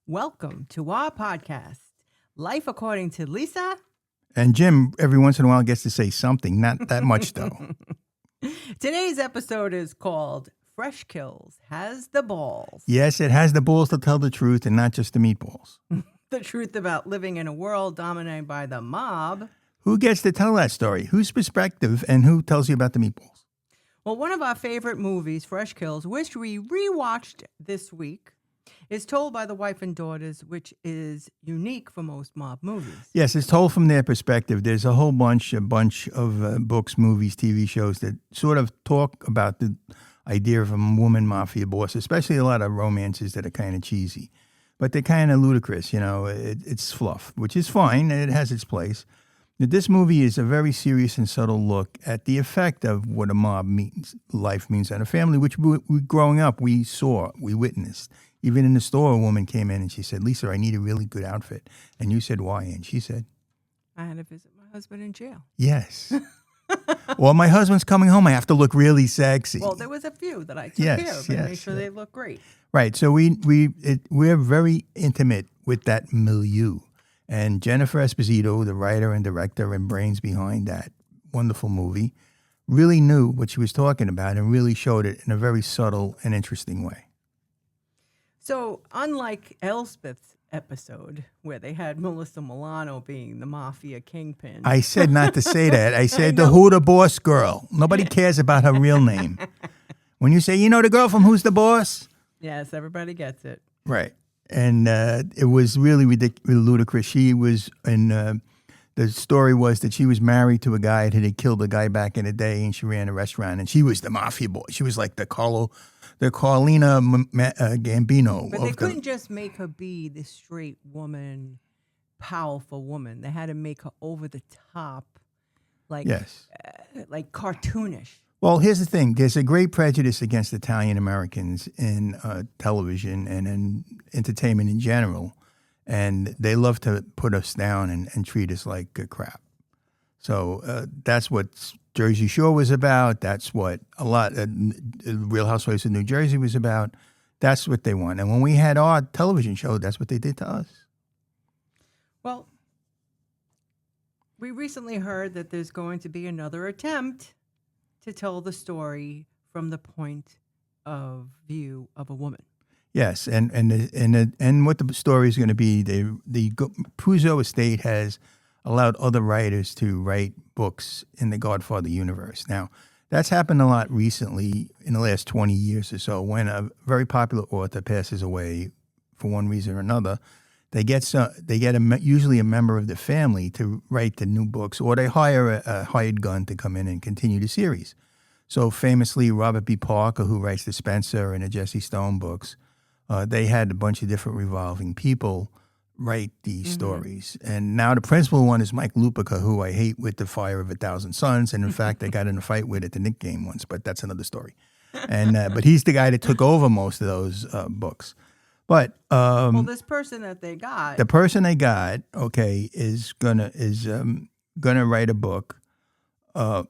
Welcome to our podcast, Life According to Lisa. And Jim, every once in a while, gets to say something. Not that much, though. Today's episode is called Fresh Kills Has the Balls. Yes, it has the balls to tell the truth and not just the meatballs. The truth about living in a world dominated by the mob. Who gets to tell that story? Whose perspective and who tells you about the meatballs? Well, one of our favorite movies, Fresh Kills, which we rewatched this week, is told by the wife and daughters, which is unique for most mob movies. Yes, it's told from their perspective. There's a whole bunch of books, movies, TV shows that sort of talk about the idea of a woman mafia boss, especially a lot of romances that are kind of cheesy. But they're kind of ludicrous, you know. It's fluff, which is fine. It has its place. But this movie is a very serious and subtle look at the effect of what a mob life means on a family, which growing up, we saw, we witnessed. Even in the store, a woman came in and she said, "Lisa, I need a really good outfit." And you said, "Why?" And she said, "I had to visit my husband in jail." Yes. Well, my husband's coming home. I have to look really sexy. Well, there was a few that I took care of and made sure they look great. Right. So we're very intimate with that milieu. And Jennifer Esposito, the writer and director and brains behind that wonderful movie, really knew what she was talking about and really showed it in a very subtle and interesting way. So, unlike Elspeth's episode, where they had Melissa Milano being the mafia kingpin. I said not to say that. I said the Who the Boss girl. Nobody cares about her real name. When you say, you know the girl from Who's the Boss? Yes, everybody gets it. Right. And it was really ludicrous. She was the story was that she was married to a guy that had killed a guy back in the day, and she ran a restaurant, and she was the mafia boy. She was like the Carlina Gambino. But they couldn't just make her be this straight woman, powerful woman. They had to make her over the top, like cartoonish. Well, here's the thing. There's a great prejudice against Italian Americans in television and in entertainment in general. And they love to put us down and treat us like crap. So that's what Jersey Shore was about. That's what a lot of Real Housewives of New Jersey was about. That's what they want. And when we had our television show, that's what they did to us. Well, we recently heard that there's going to be another attempt to tell the story from the point of view of a woman. Yes, and what the story is going to be, the Puzo estate has allowed other writers to write books in the Godfather universe. Now, that's happened a lot recently in the last 20 years or so. When a very popular author passes away for one reason or another, they get usually a member of the family to write the new books, or they hire a hired gun to come in and continue the series. So famously, Robert B. Parker, who writes the Spencer and the Jesse Stone books, they had a bunch of different revolving people write these stories. And now the principal one is Mike Lupica, who I hate with the fire of 1,000 suns. And in fact, I got in a fight with at the Knick game once, but that's another story. And but he's the guy that took over most of those books. But well, this person that they got, the person they got, is gonna write a book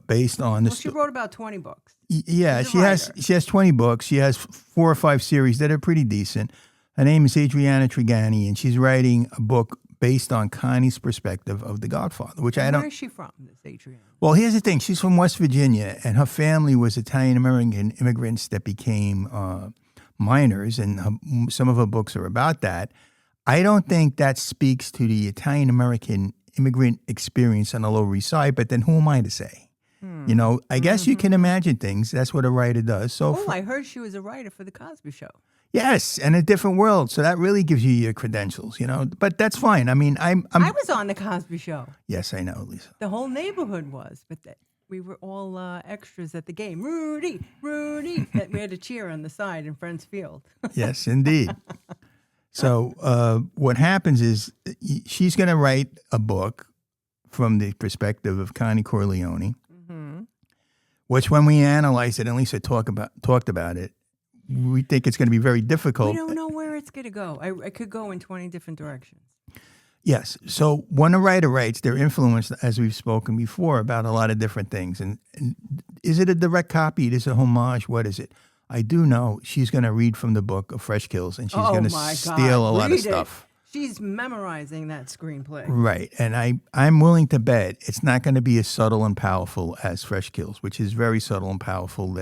based on the. Well, she wrote about 20 books. Yeah, she has 20 books. She has 4 or 5 series that are pretty decent. Her name is Adriana Trigani, and she's writing a book based on Connie's perspective of The Godfather, which I don't. Where is she from, this Adriana? Well, here's the thing: she's from West Virginia, and her family was Italian American immigrants that became minors, and some of her books are about that. I don't think that speaks to the Italian American immigrant experience on the Lower East Side, but then who am I to say? You know, I guess you can imagine things. That's what a writer does. So, I heard she was a writer for The Cosby Show. Yes, and a different world. So that really gives you your credentials, you know. But that's fine. I mean, I was on The Cosby Show. Yes, I know, Lisa. The whole neighborhood was, but we were all extras at the game. Rudy, that we had to cheer on the side in Friends Field. Yes, indeed. So what happens is she's going to write a book from the perspective of Connie Corleone, which when we analyzed it, and Lisa talked about it, we think it's going to be very difficult. We don't know where it's going to go. I could go in 20 different directions. Yes. So when a writer writes, they're influenced, as we've spoken before, about a lot of different things. And is it a direct copy? Is it a homage? What is it? I do know she's going to read from the book of Fresh Kills, and she's Oh going to my steal God. a lot of Read it. stuff. She's memorizing that screenplay. Right. And I'm willing to bet it's not going to be as subtle and powerful as Fresh Kills, which is very subtle and powerful.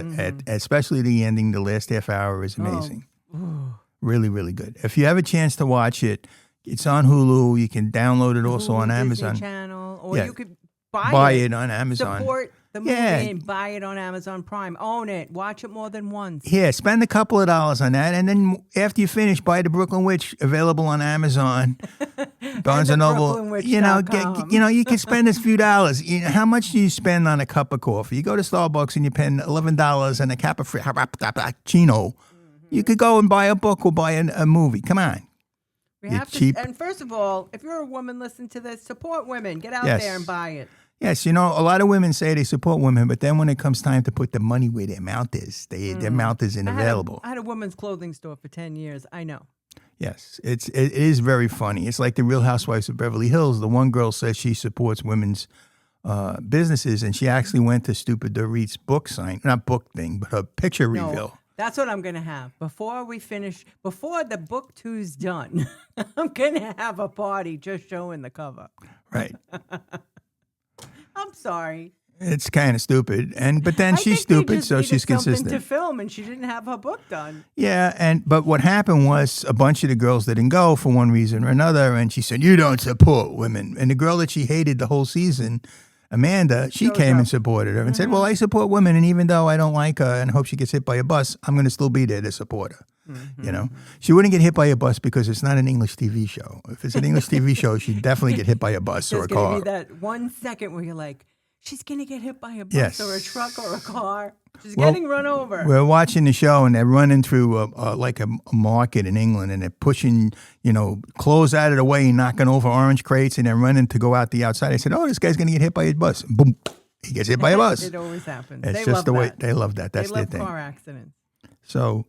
Especially the ending, the last half hour is amazing. Really, really good. If you have a chance to watch it, it's on Hulu. You can download it also on Hulu, Amazon. Disney Channel, or Yeah. you could Buy it on Amazon. Support the movie Yeah. and buy it on Amazon Prime. Own it. Watch it more than once. Yeah, spend a couple of dollars on that, and then after you finish, buy The Brooklyn Witch, available on Amazon, Barnes and Noble. You know, you can spend a few dollars. You know, how much do you spend on a cup of coffee? You go to Starbucks and you spend $11 and a cappuccino. You could go and buy a book or buy a movie. Come on. We have to, cheap. and first of all, if you're a woman, listen to this. Support women. Get out Yes. there and buy it. Yes, you know, a lot of women say they support women, but then when it comes time to put the money where their mouth is, their mouth isn't available. I had a women's clothing store for 10 years. I know. Yes, it is very funny. It's like the Real Housewives of Beverly Hills. The one girl says she supports women's businesses, and she actually went to Stupid Dorit's book sign, not book thing, but a picture No, reveal. that's what I'm going to have. Before the book two's done, I'm going to have a party just showing the cover. Right. I'm sorry. It's kind of stupid, but then I she's think they stupid, just so needed she's something consistent. to film, and she didn't have her book done. Yeah, but what happened was a bunch of the girls didn't go for one reason or another, and she said, "You don't support women." And the girl that she hated the whole season, Amanda, she came and supported her and said, "Well, I support women, and even though I don't like her and hope she gets hit by a bus, I'm going to still be there to support her." You know, she wouldn't get hit by a bus because it's not an English TV show. If it's an English TV show, she'd definitely get hit by a bus or a There's going car. to be that 1 second where you're like, she's going to get hit by a bus Yes. or a truck or a car. She's getting run over. We're watching the show, and they're running through like a market in England, and they're pushing, clothes out of the way and knocking over orange crates, and they're running to go out the outside. I said, "Oh, this guy's going to get hit by a bus." Boom. He gets hit by a bus. It always happens. It's They just love the way that. they love that. That's they their love thing. car accidents. So,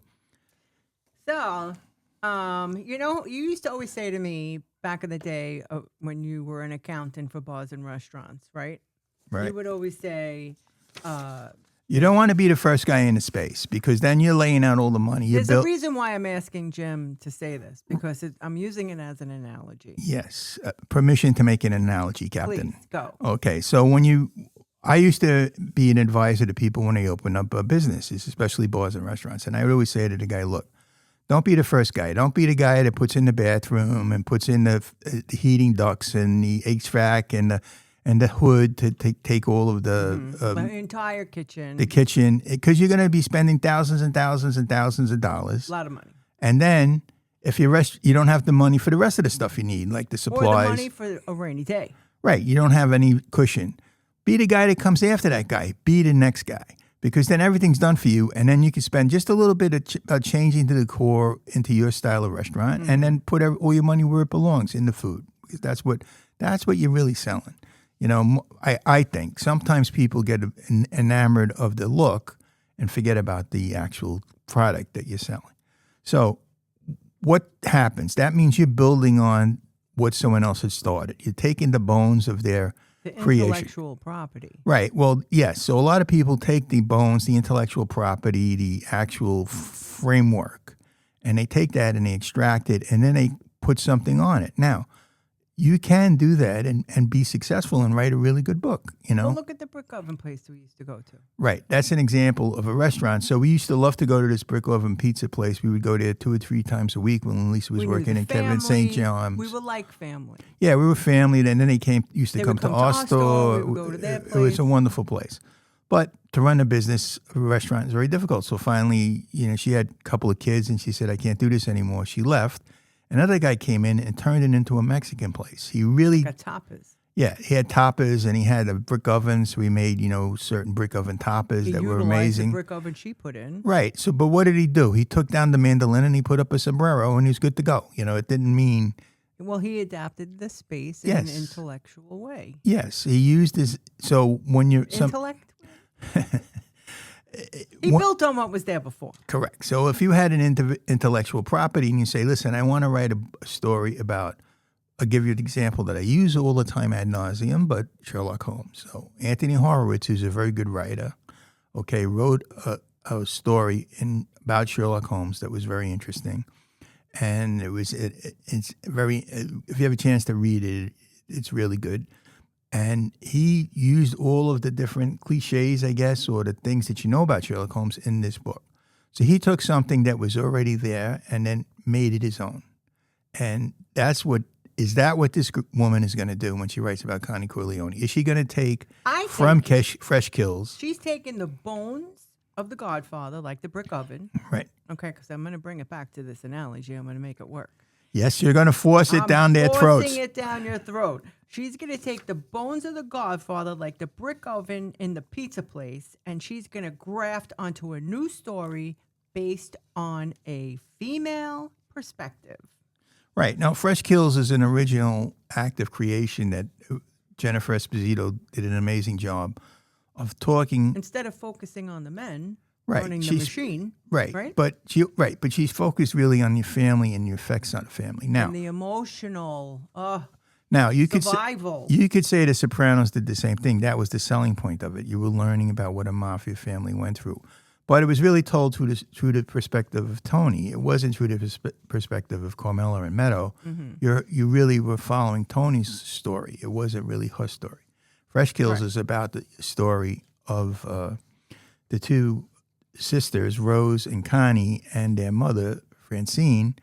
you used to always say to me back in the day when you were an accountant for bars and restaurants, right? right. You would always say, You don't want to be the first guy in the space because then you're laying out all the money. there's a reason why I'm asking Jim to say this, because I'm using it as an analogy. Yes. Permission to make an analogy, Captain. Please, go. Okay. So I used to be an advisor to people when they open up businesses, especially bars and restaurants. And I would always say to the guy, look, don't be the first guy. Don't be the guy that puts in the bathroom and puts in the heating ducts and the HVAC and the hood to take all of The entire kitchen. the kitchen, because you're going to be spending thousands and thousands and thousands of dollars. A lot of money. And then if you don't have the money for the rest of the stuff you need, like the supplies. Or the money for a rainy day. Right. You don't have any cushion. Be the guy that comes after that guy. Be the next guy. Because then everything's done for you, and then you can spend just a little bit of changing the decor into your style of restaurant, and then put all your money where it belongs, in the food. Because that's what you're really selling. I think sometimes people get enamored of the look and forget about the actual product that you're selling. So what happens? That means you're building on what someone else has started. You're taking the bones of their The creation. intellectual property. Right. Well, yes. So a lot of people take the bones, the intellectual property, the actual framework, and they take that and they extract it, and then they put something on it. Now, you can do that and be successful and write a really good book, Well, look at the brick oven place we used to go to. Right. That's an example of a restaurant. So we used to love to go to this brick oven pizza place. We would go there 2 or 3 times a week when Lisa was We knew working the in Kevin St. family. John's. We were like family. Yeah, we were family. And then they used to They come would to come our to our store. store. We would go to their It was a place. wonderful place. But to run a business, a restaurant is very difficult. So finally, she had a couple of kids and she said, "I can't do this anymore." She left. Another guy came in and turned it into a Mexican place. He really, Got tapas. yeah, he had tapas and he had a brick oven. So we made, certain brick oven tapas He that were utilized amazing. the brick oven she put in. Right. So, but what did he do? He took down the mandolin and he put up a sombrero and he's good to go. It didn't mean, Well, he adapted the space in an Yes. intellectual way. yes, he used his, so when you're, Intellect? He built on what was there before. correct. So if you had an intellectual property and you say, listen, I want to write a story about, I'll give you an example that I use all the time ad nauseum, but Sherlock Holmes. So Anthony Horowitz, who's a very good writer, wrote a story about Sherlock Holmes that was very interesting, and it's very. If you have a chance to read it, it's really good. And he used all of the different cliches, I guess, or the things that you know about Sherlock Holmes in this book. So he took something that was already there and then made it his own. And is that what this woman is going to do when she writes about Connie Corleone? Is she going to take from Fresh Kills? She's taking the bones of the Godfather, like the brick oven. Right. Okay, because I'm going to bring it back to this analogy. I'm going to make it work. Yes, you're going to force it down their throats. Forcing it down your throat. She's going to take the bones of the Godfather, like the brick oven in the pizza place, and she's going to graft onto a new story based on a female perspective. Right. Now, Fresh Kills is an original act of creation that Jennifer Esposito did an amazing job of talking. Instead of focusing on the men. Right. Running the machine. Right. But she's focused really on your family and your effects on the family. Now, and the emotional now you survival. You could say The Sopranos did the same thing. That was the selling point of it. You were learning about what a mafia family went through. But it was really told through the perspective of Tony. It wasn't through the perspective of Carmela and Meadow. Mm-hmm. You really were following Tony's story. It wasn't really her story. Fresh Kills is about the story of the two sisters, Rose and Connie, and their mother, Francine,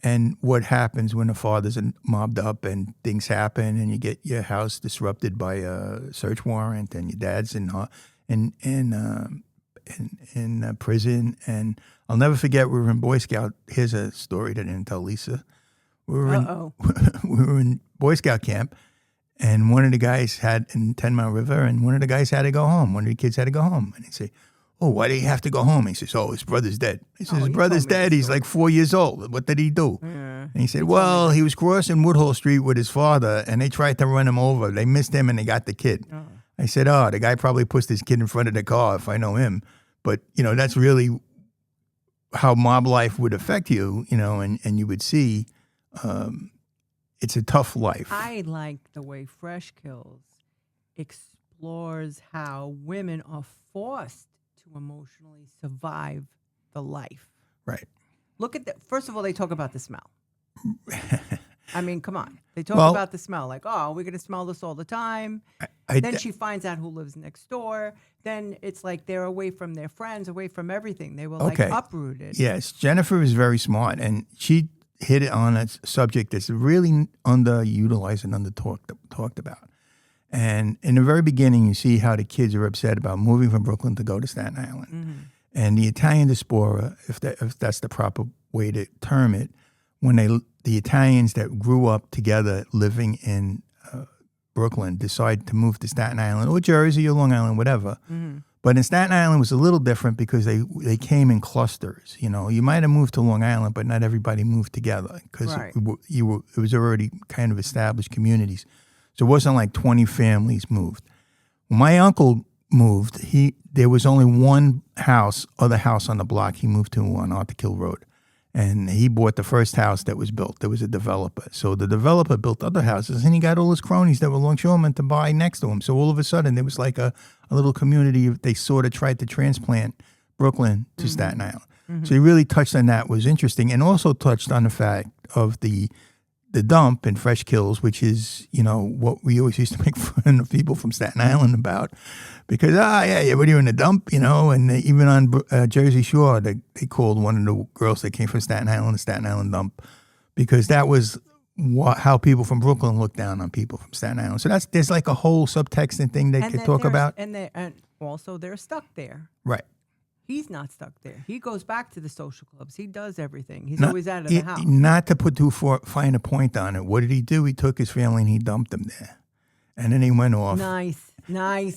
and what happens when the father's mobbed up and things happen and you get your house disrupted by a search warrant and your dad's in prison. And I'll never forget, we were in Boy Scout. Here's a story that I didn't tell Lisa. We were in Boy Scout camp, and one of the guys had in 10 Mile River, and one of the guys had to go home. One of the kids had to go home. And he'd say, "Oh, why do you have to go home?" He says, "Oh, his brother's dead." He says, "His brother's dead. He's like 4 years old. What did he do?" Yeah. And he said, "Well, he was crossing Woodhull Street with his father, and they tried to run him over. They missed him, and they got the kid." Oh. I said, "Oh, the guy probably pushed his kid in front of the car, if I know him." But, that's really how mob life would affect you, and you would see it's a tough life. I like the way Fresh Kills explores how women are forced to emotionally survive the life. Right. Look at that. First of all, they talk about the smell. I mean, come on. They talk about the smell. Like, oh, we're going to smell this all the time. Then she finds out who lives next door. Then it's like they're away from their friends, away from everything. They were like uprooted. Yes. Jennifer is very smart, and she hit it on a subject that's really underutilized and talked about. And in the very beginning, you see how the kids are upset about moving from Brooklyn to go to Staten Island. Mm-hmm. And the Italian diaspora, if that's the proper way to term it, when the Italians that grew up together living in Brooklyn decide to move to Staten Island or Jersey or Long Island, whatever. Mm-hmm. But in Staten Island, it was a little different because they came in clusters. You might have moved to Long Island, but not everybody moved together because it was already kind of established communities. So it wasn't like 20 families moved. When my uncle moved, there was only one other house on the block he moved to on Arthur Kill Road. And he bought the first house that was built. There was a developer. So the developer built other houses, and he got all his cronies that were longshoremen to buy next to him. So all of a sudden, there was like a little community. They sort of tried to transplant Brooklyn to Staten Island. Mm-hmm. So he really touched on that. It was interesting, and also touched on the fact of the dump in Fresh Kills, which is, what we always used to make fun of people from Staten Island about. Because, what are you in the dump, And even on Jersey Shore, they called one of the girls that came from Staten Island the Staten Island dump, because that was how people from Brooklyn look down on people from Staten Island. So there's like a whole subtext and thing they could talk about. And also they're stuck there. Right. He's not stuck there. He goes back to the social clubs. He does everything. He's always out of the house. Not to put too fine a point on it. What did he do? He took his family and he dumped them there. And then he went off. Nice.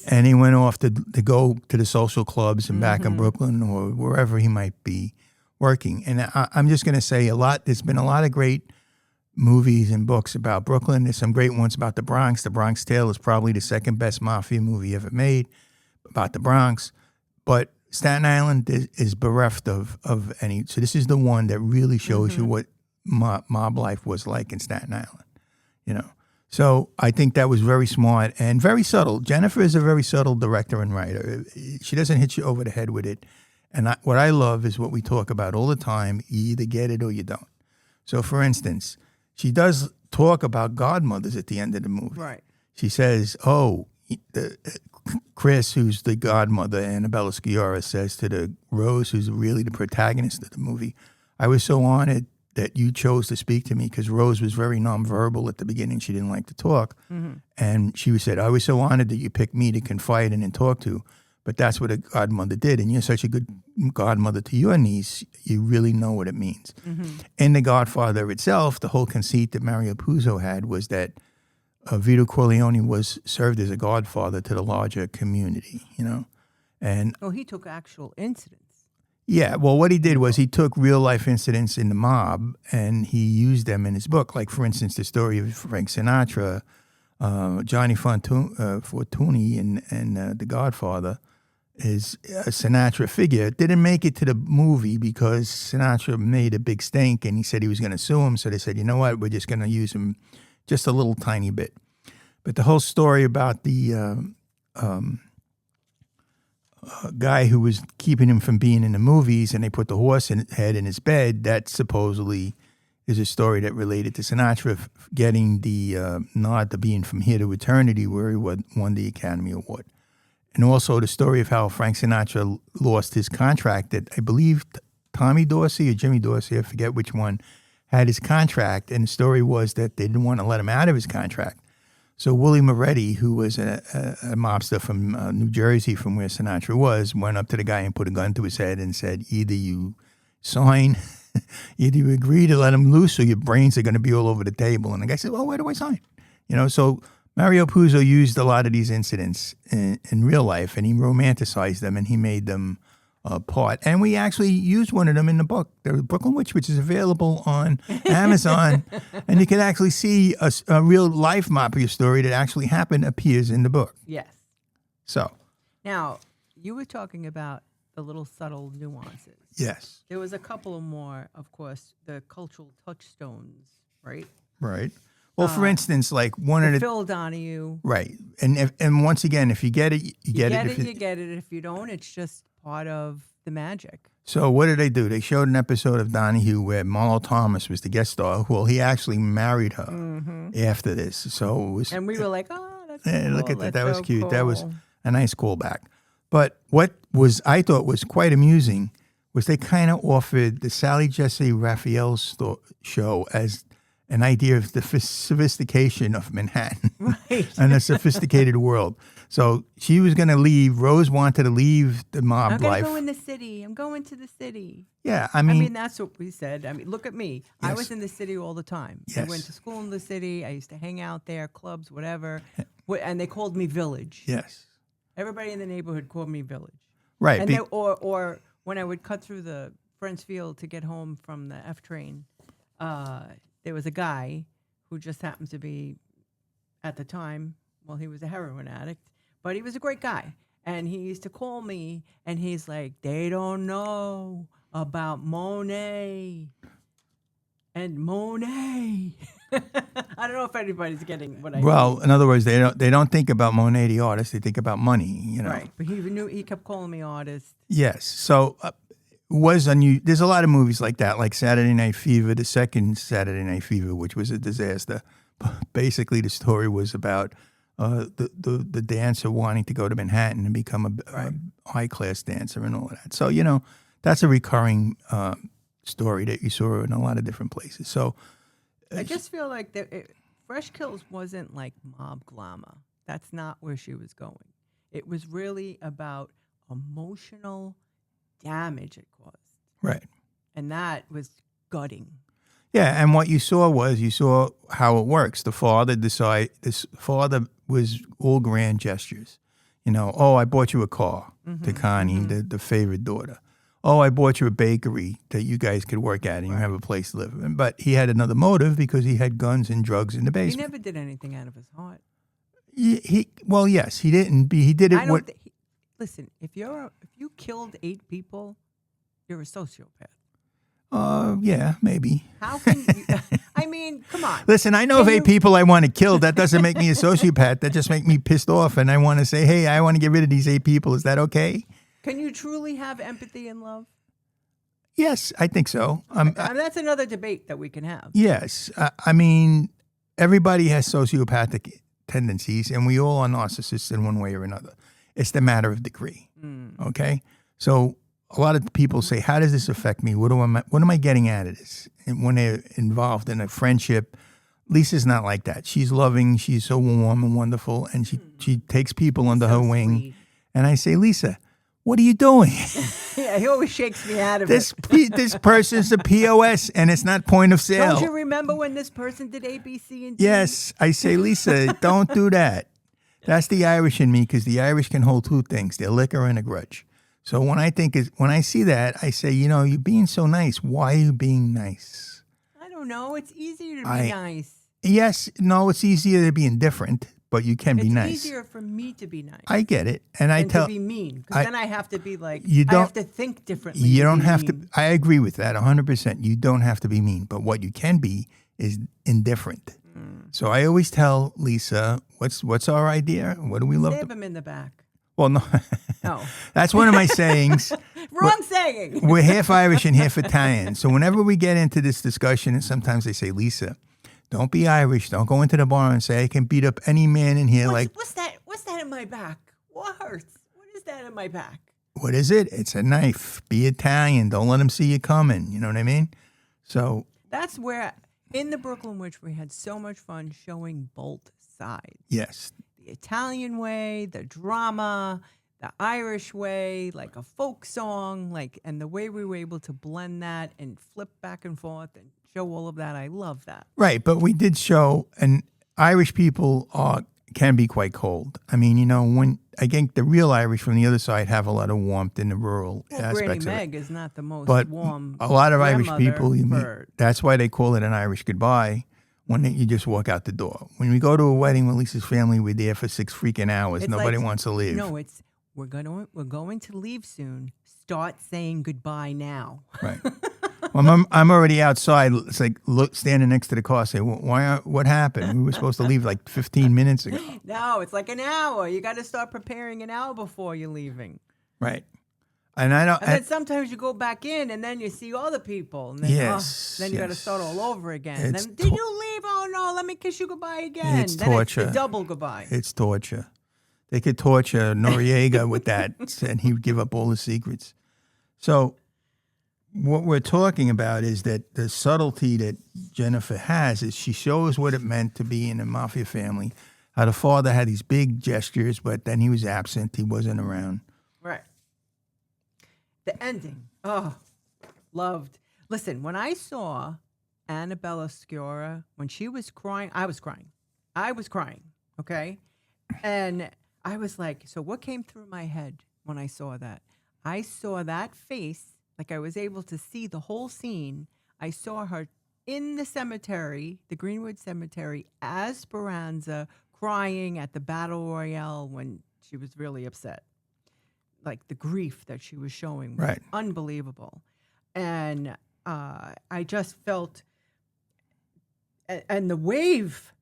And he went off to go to the social clubs and back in Brooklyn or wherever he might be working. And I'm just going to say there's been a lot of great movies and books about Brooklyn. There's some great ones about the Bronx. The Bronx Tale is probably the second best mafia movie ever made about the Bronx. But Staten Island is bereft of any. So this is the one that really shows you what mob life was like in Staten Island, So I think that was very smart and very subtle. Jennifer is a very subtle director and writer. She doesn't hit you over the head with it. And what I love is what we talk about all the time. You either get it or you don't. So, for instance, she does talk about godmothers at the end of the movie. Right. She says, Chris, who's the godmother, Annabella Sciorra, says to the Rose, who's really the protagonist of the movie, I was so honored that you chose to speak to me, because Rose was very nonverbal at the beginning. She didn't like to talk. Mm-hmm. And she said, I was so honored that you picked me to confide in and talk to. But that's what a godmother did. And you're such a good godmother to your niece. You really know what it means. Mm-hmm. In The Godfather itself, the whole conceit that Mario Puzo had was that Vito Corleone was served as a godfather to the larger community, And he took actual incidents. Yeah, well, what he did was he took real-life incidents in the mob and he used them in his book. Like, for instance, the story of Frank Sinatra, Johnny Fortuny in The Godfather is a Sinatra figure. Didn't make it to the movie because Sinatra made a big stink and he said he was going to sue him. So they said, you know what, we're just going to use him just a little tiny bit. But the whole story about the guy who was keeping him from being in the movies and they put the horse head in his bed, that supposedly is a story that related to Sinatra getting the nod to being From Here to Eternity, where he won the Academy Award. And also the story of how Frank Sinatra lost his contract that I believe Tommy Dorsey or Jimmy Dorsey, I forget which one, had his contract. And the story was that they didn't want to let him out of his contract. So Willie Moretti, who was a mobster from New Jersey, from where Sinatra was, went up to the guy and put a gun to his head and said, either you sign, either you agree to let him loose or your brains are going to be all over the table. And the guy said, well, where do I sign? So Mario Puzo used a lot of these incidents in real life, and he romanticized them, and he made them part. And we actually used one of them in the book, The Brooklyn Witch, which is available on Amazon. And you can actually see a real life mafia story that actually happened appears in the book. Yes. So. Now, you were talking about the little subtle nuances. Yes. There was a couple more, of course, the cultural touchstones, right? Right. Well, for instance, like one of the Phil Donahue. Right. And once again, if you get it, you get it. You get it. If you don't, it's just part of the magic. So what did they do? They showed an episode of Donahue where Marlo Thomas was the guest star. Well, he actually married her after this. So it was, and we were like, oh, that's cool. Look at that. That was so cute. Cool. That was a nice callback. But what I thought was quite amusing was they kind of offered the Sally Jesse Raphael show as an idea of the sophistication of Manhattan and a sophisticated world. So she was going to leave. Rose wanted to leave the mob life. I'm going to go in the city. I'm going to the city. Yeah, I mean, that's what we said. I mean, look at me. Yes. I was in the city all the time. Yes. I went to school in the city. I used to hang out there, clubs, whatever. And they called me Village. Yes. Everybody in the neighborhood called me Village. Right. And or when I would cut through the Friends Field to get home from the F train, there was a guy who just happened to be, at the time, well, he was a heroin addict, but he was a great guy. And he used to call me, and he's like, they don't know about Monet and Monet. I don't know if anybody's getting what I mean. Well, in other words, they don't think about Monet the artist. They think about money, Right, but he kept calling me artist. Yes. So was unusual. There's a lot of movies like that, like Saturday Night Fever, the second Saturday Night Fever, which was a disaster. Basically, the story was about the dancer wanting to go to Manhattan and become a high-class dancer and all of that. So, that's a recurring story that you saw in a lot of different places. So I just feel like Fresh Kills wasn't like mob glamour. That's not where she was going. It was really about emotional damage it caused. Right. And that was gutting. Yeah, and what you saw how it works. The father was all grand gestures. I bought you a car to Connie, the favorite daughter. Oh, I bought you a bakery that you guys could work at and you have a place to live in. But he had another motive because he had guns and drugs in the basement. He never did anything out of his heart. Yes, he didn't. He did it. Listen, if you killed 8 people, you're a sociopath. Yeah, maybe. How can you? I mean, come on. Listen, I know of 8 people I want to kill. That doesn't make me a sociopath. That just makes me pissed off, and I want to say, hey, I want to get rid of these 8 people. Is that okay? Can you truly have empathy and love? Yes, I think so. That's another debate that we can have. Yes. I mean, everybody has sociopathic tendencies, and we all are narcissists in one way or another. It's the matter of degree. Okay? So a lot of people say, how does this affect me? What am I getting out of this? And when they're involved in a friendship, Lisa's not like that. She's loving. She's so warm and wonderful, and she takes people under her wing. Sweet. And I say, Lisa, what are you doing? Yeah, he always shakes me out of This it. this person's a POS, and it's not point of sale. Don't you remember when this person did A, B, C, and D? Yes, I say, Lisa, don't do that. That's the Irish in me, because the Irish can hold two things: their liquor and a grudge. So when I see that, I say, you're being so nice. Why are you being nice? I don't know. It's easier to be nice. Yes, no, it's easier to be indifferent, but you can be nice. It's easier for me to be nice. I get it, and I tell to be mean, because then I have to be like, you don't I have to think differently. You don't have mean. to. I agree with that 100%. You don't have to be mean, but what you can be is indifferent. So I always tell Lisa, what's our idea? What do we love? Stab him in the back. Well, no. Oh. That's one of my sayings. Wrong saying. We're half Irish and half Italian. So whenever we get into this discussion, and sometimes they say, Lisa, don't be Irish. Don't go into the bar and say, I can beat up any man in here. What's that in my back? What hurts? What is that in my back? What is it? It's a knife. Be Italian. Don't let them see you coming. You know what I mean? So that's where, in the Brooklyn Witch, we had so much fun showing both sides. Yes. The Italian way, the drama, the Irish way, like a folk song, and the way we were able to blend that and flip back and forth and show all of that. I love that. Right, but we did show, and Irish people can be quite cold. I mean, when I think the real Irish from the other side have a lot of warmth in the rural aspects Granny of Meg it. is not the most But warm. a lot of Irish people, for- that's why they call it an Irish goodbye. When you just walk out the door. When we go to a wedding with Lisa's family, we're there for 6 freaking hours. It's Nobody wants to leave. No, it's we're going to leave soon. Start saying goodbye now. Right. Well, I'm already outside. It's like standing next to the car. Say, what happened? We were supposed to leave like 15 minutes ago. No, it's like an hour. You got to start preparing an hour before you're leaving. Right. And I don't. And then sometimes you go back in, and then you see all the people. And then, then you got to start all over again. And then, did you leave? Oh no, let me kiss you goodbye again. It's then torture. It's the double goodbye. It's torture. They could torture Noriega with that, and he would give up all his secrets. So, what we're talking about is that the subtlety that Jennifer has is she shows what it meant to be in a mafia family. How the father had these big gestures, but then he was absent. He wasn't around. Right. The ending. Oh, loved. Listen, when I saw Annabella Sciorra, when she was crying, I was crying. Okay? And I was like, so what came through my head when I saw that? I saw that face, like I was able to see the whole scene. I saw her in the cemetery, the Greenwood Cemetery, as Speranza, crying at the Battle Royale when she was really upset. Like the grief that she was showing was unbelievable. And I just felt, and the wave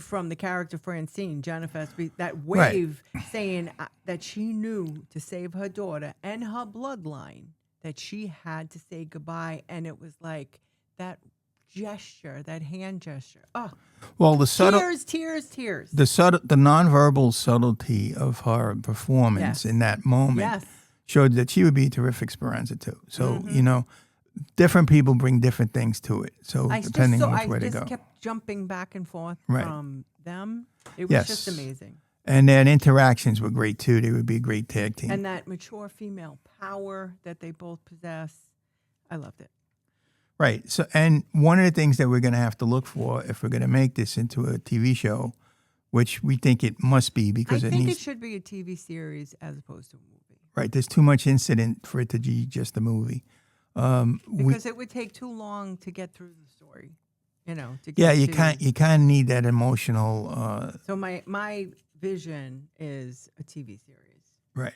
from the character Francine, Jennifer, that wave saying that she knew to save her daughter and her bloodline, that she had to say goodbye. And it was like that gesture, that hand gesture. Oh, well, the tears. The nonverbal subtlety of her performance in that moment showed that she would be a terrific Speranza too. So different people bring different things to it. So depending on which way to go, I just kept jumping back and forth from them. It was just amazing. And their interactions were great too. They would be a great tag team. And that mature female power that they both possess, I loved it. Right. So, and one of the things that we're going to have to look for if we're going to make this into a TV show, which we think it must be because it should be a TV series as opposed to a movie. Right. There's too much incident for it to be just a movie. Because it would take too long to get through the story, To get you kind of need that emotional. So my vision is a TV series. Right.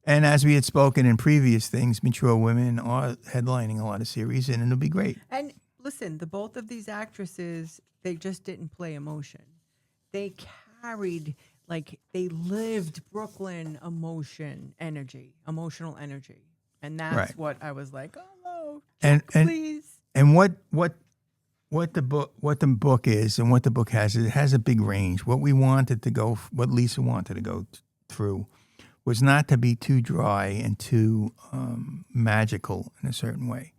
And as we had spoken in previous things, mature women are headlining a lot of series, and it'll be great. And listen, both of these actresses, they just didn't play emotion. They carried like they lived Brooklyn emotional energy. And that's Right. what I was like, oh, no, And Jack, please. and what the book is and what the book has, it has a big range. What Lisa wanted to go through was not to be too dry and too magical in a certain way.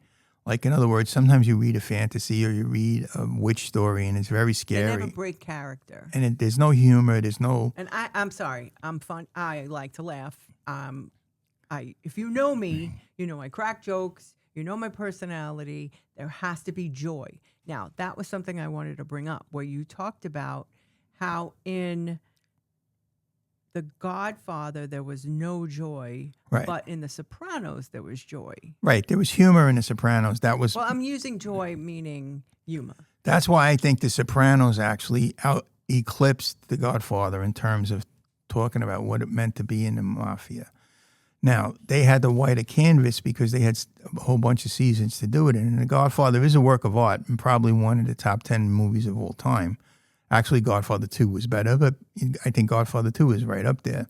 Like, in other words, sometimes you read a fantasy or you read a witch story and it's very They scary. never break character. And there's no humor. There's no. And I'm sorry. I'm fun. I like to laugh. If you know me, you know I crack jokes. You know my personality. There has to be joy. Now, that was something I wanted to bring up, where you talked about how in The Godfather there was no joy, Right. but in The Sopranos there was joy. Right. There was humor in The Sopranos. That was. Well, I'm using joy meaning humor. That's why I think The Sopranos actually eclipsed The Godfather in terms of talking about what it meant to be in the mafia. Now, they had the whiter canvas because they had a whole bunch of seasons to do it in. And The Godfather is a work of art and probably one of the top 10 movies of all time. Actually, Godfather 2 was better, but I think Godfather 2 is right up there.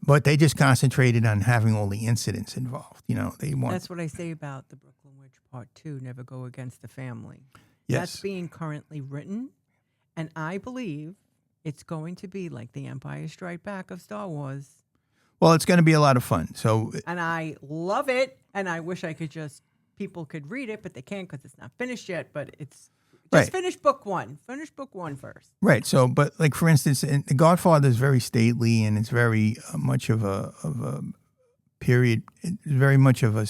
But they just concentrated on having all the incidents involved. That's what I say about The Brooklyn Witch Part 2, Never Go Against the Family. Yes. That's being currently written, and I believe it's going to be like The Empire Strikes Back of Star Wars. Well, it's going to be a lot of fun. And I love it, and I wish people could read it, but they can't because it's not finished yet, but it's just finish book one. Finish book one first. Right. So, but like for instance, The Godfather is very stately and it's very much of a period. It's very much of a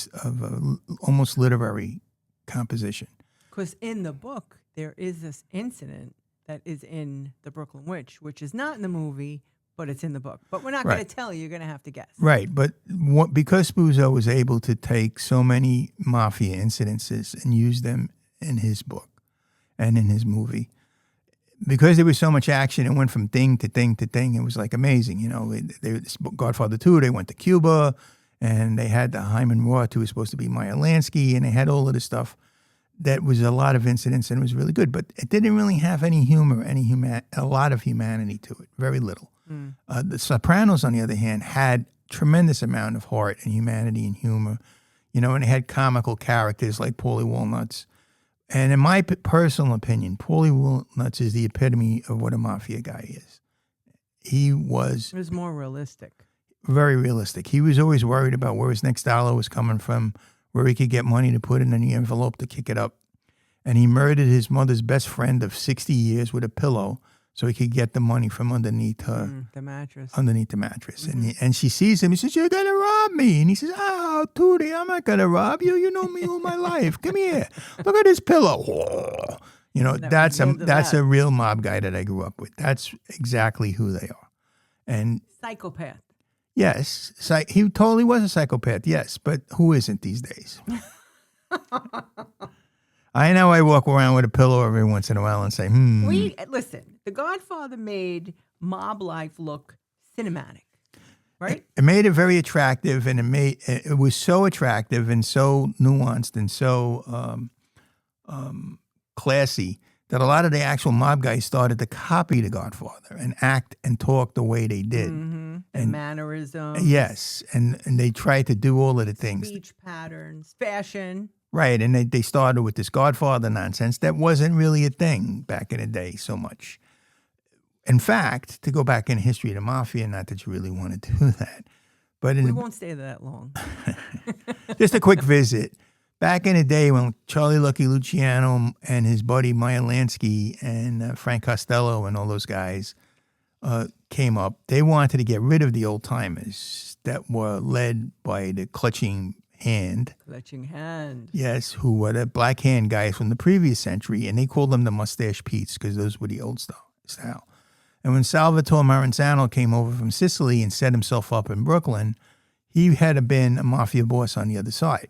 almost literary composition. Because in the book there is this incident that is in The Brooklyn Witch, which is not in the movie, but it's in the book. But we're not going to tell you. You're going to have to guess. Right. But because Puzo was able to take so many mafia incidences and use them in his book and in his movie, because there was so much action, it went from thing to thing to thing. It was like amazing. Godfather 2, they went to Cuba, and they had the Hyman Roth, who was supposed to be Meyer Lansky, and they had all of this stuff. That was a lot of incidents, and it was really good. But it didn't really have any humor, a lot of humanity to it, very little. The Sopranos, on the other hand, had tremendous amount of heart and humanity and humor, and it had comical characters like Paulie Walnuts. And in my personal opinion, Paulie Walnuts is the epitome of what a mafia guy is. It was more realistic. Very realistic. He was always worried about where his next dollar was coming from, where he could get money to put in the envelope to kick it up. And he murdered his mother's best friend of 60 years with a pillow so he could get the money from underneath her. The mattress. Underneath the mattress. Mm-hmm. And she sees him. He says, "You're going to rob me." And he says, "Oh, Tootie, I'm not going to rob you. You know me all my life. Come here. Look at this pillow." Oh. That's a real mob guy that I grew up with. That's exactly who they are. And psychopath. Yes. He totally was a psychopath, yes. But who isn't these days? I know I walk around with a pillow every once in a while and say, Listen, The Godfather made mob life look cinematic, right? It made it very attractive, and it was so attractive and so nuanced and so classy that a lot of the actual mob guys started to copy The Godfather and act and talk the way they did. Mm-hmm. And mannerisms. Yes, and they tried to do all of the things. Speech patterns, fashion. Right, and they started with this Godfather nonsense that wasn't really a thing back in the day so much. In fact, to go back in history of the mafia, not that you really want to do that, but we won't stay that long. Just a quick visit. Back in the day when Charlie Lucky Luciano and his buddy Meyer Lansky and Frank Costello and all those guys came up, they wanted to get rid of the old timers that were led by the Clutching Hand. Clutching Hand. Yes, who were the black hand guys from the previous century, and they called them the Mustache Pete's because those were the old style. And when Salvatore Maranzano came over from Sicily and set himself up in Brooklyn, he had been a mafia boss on the other side.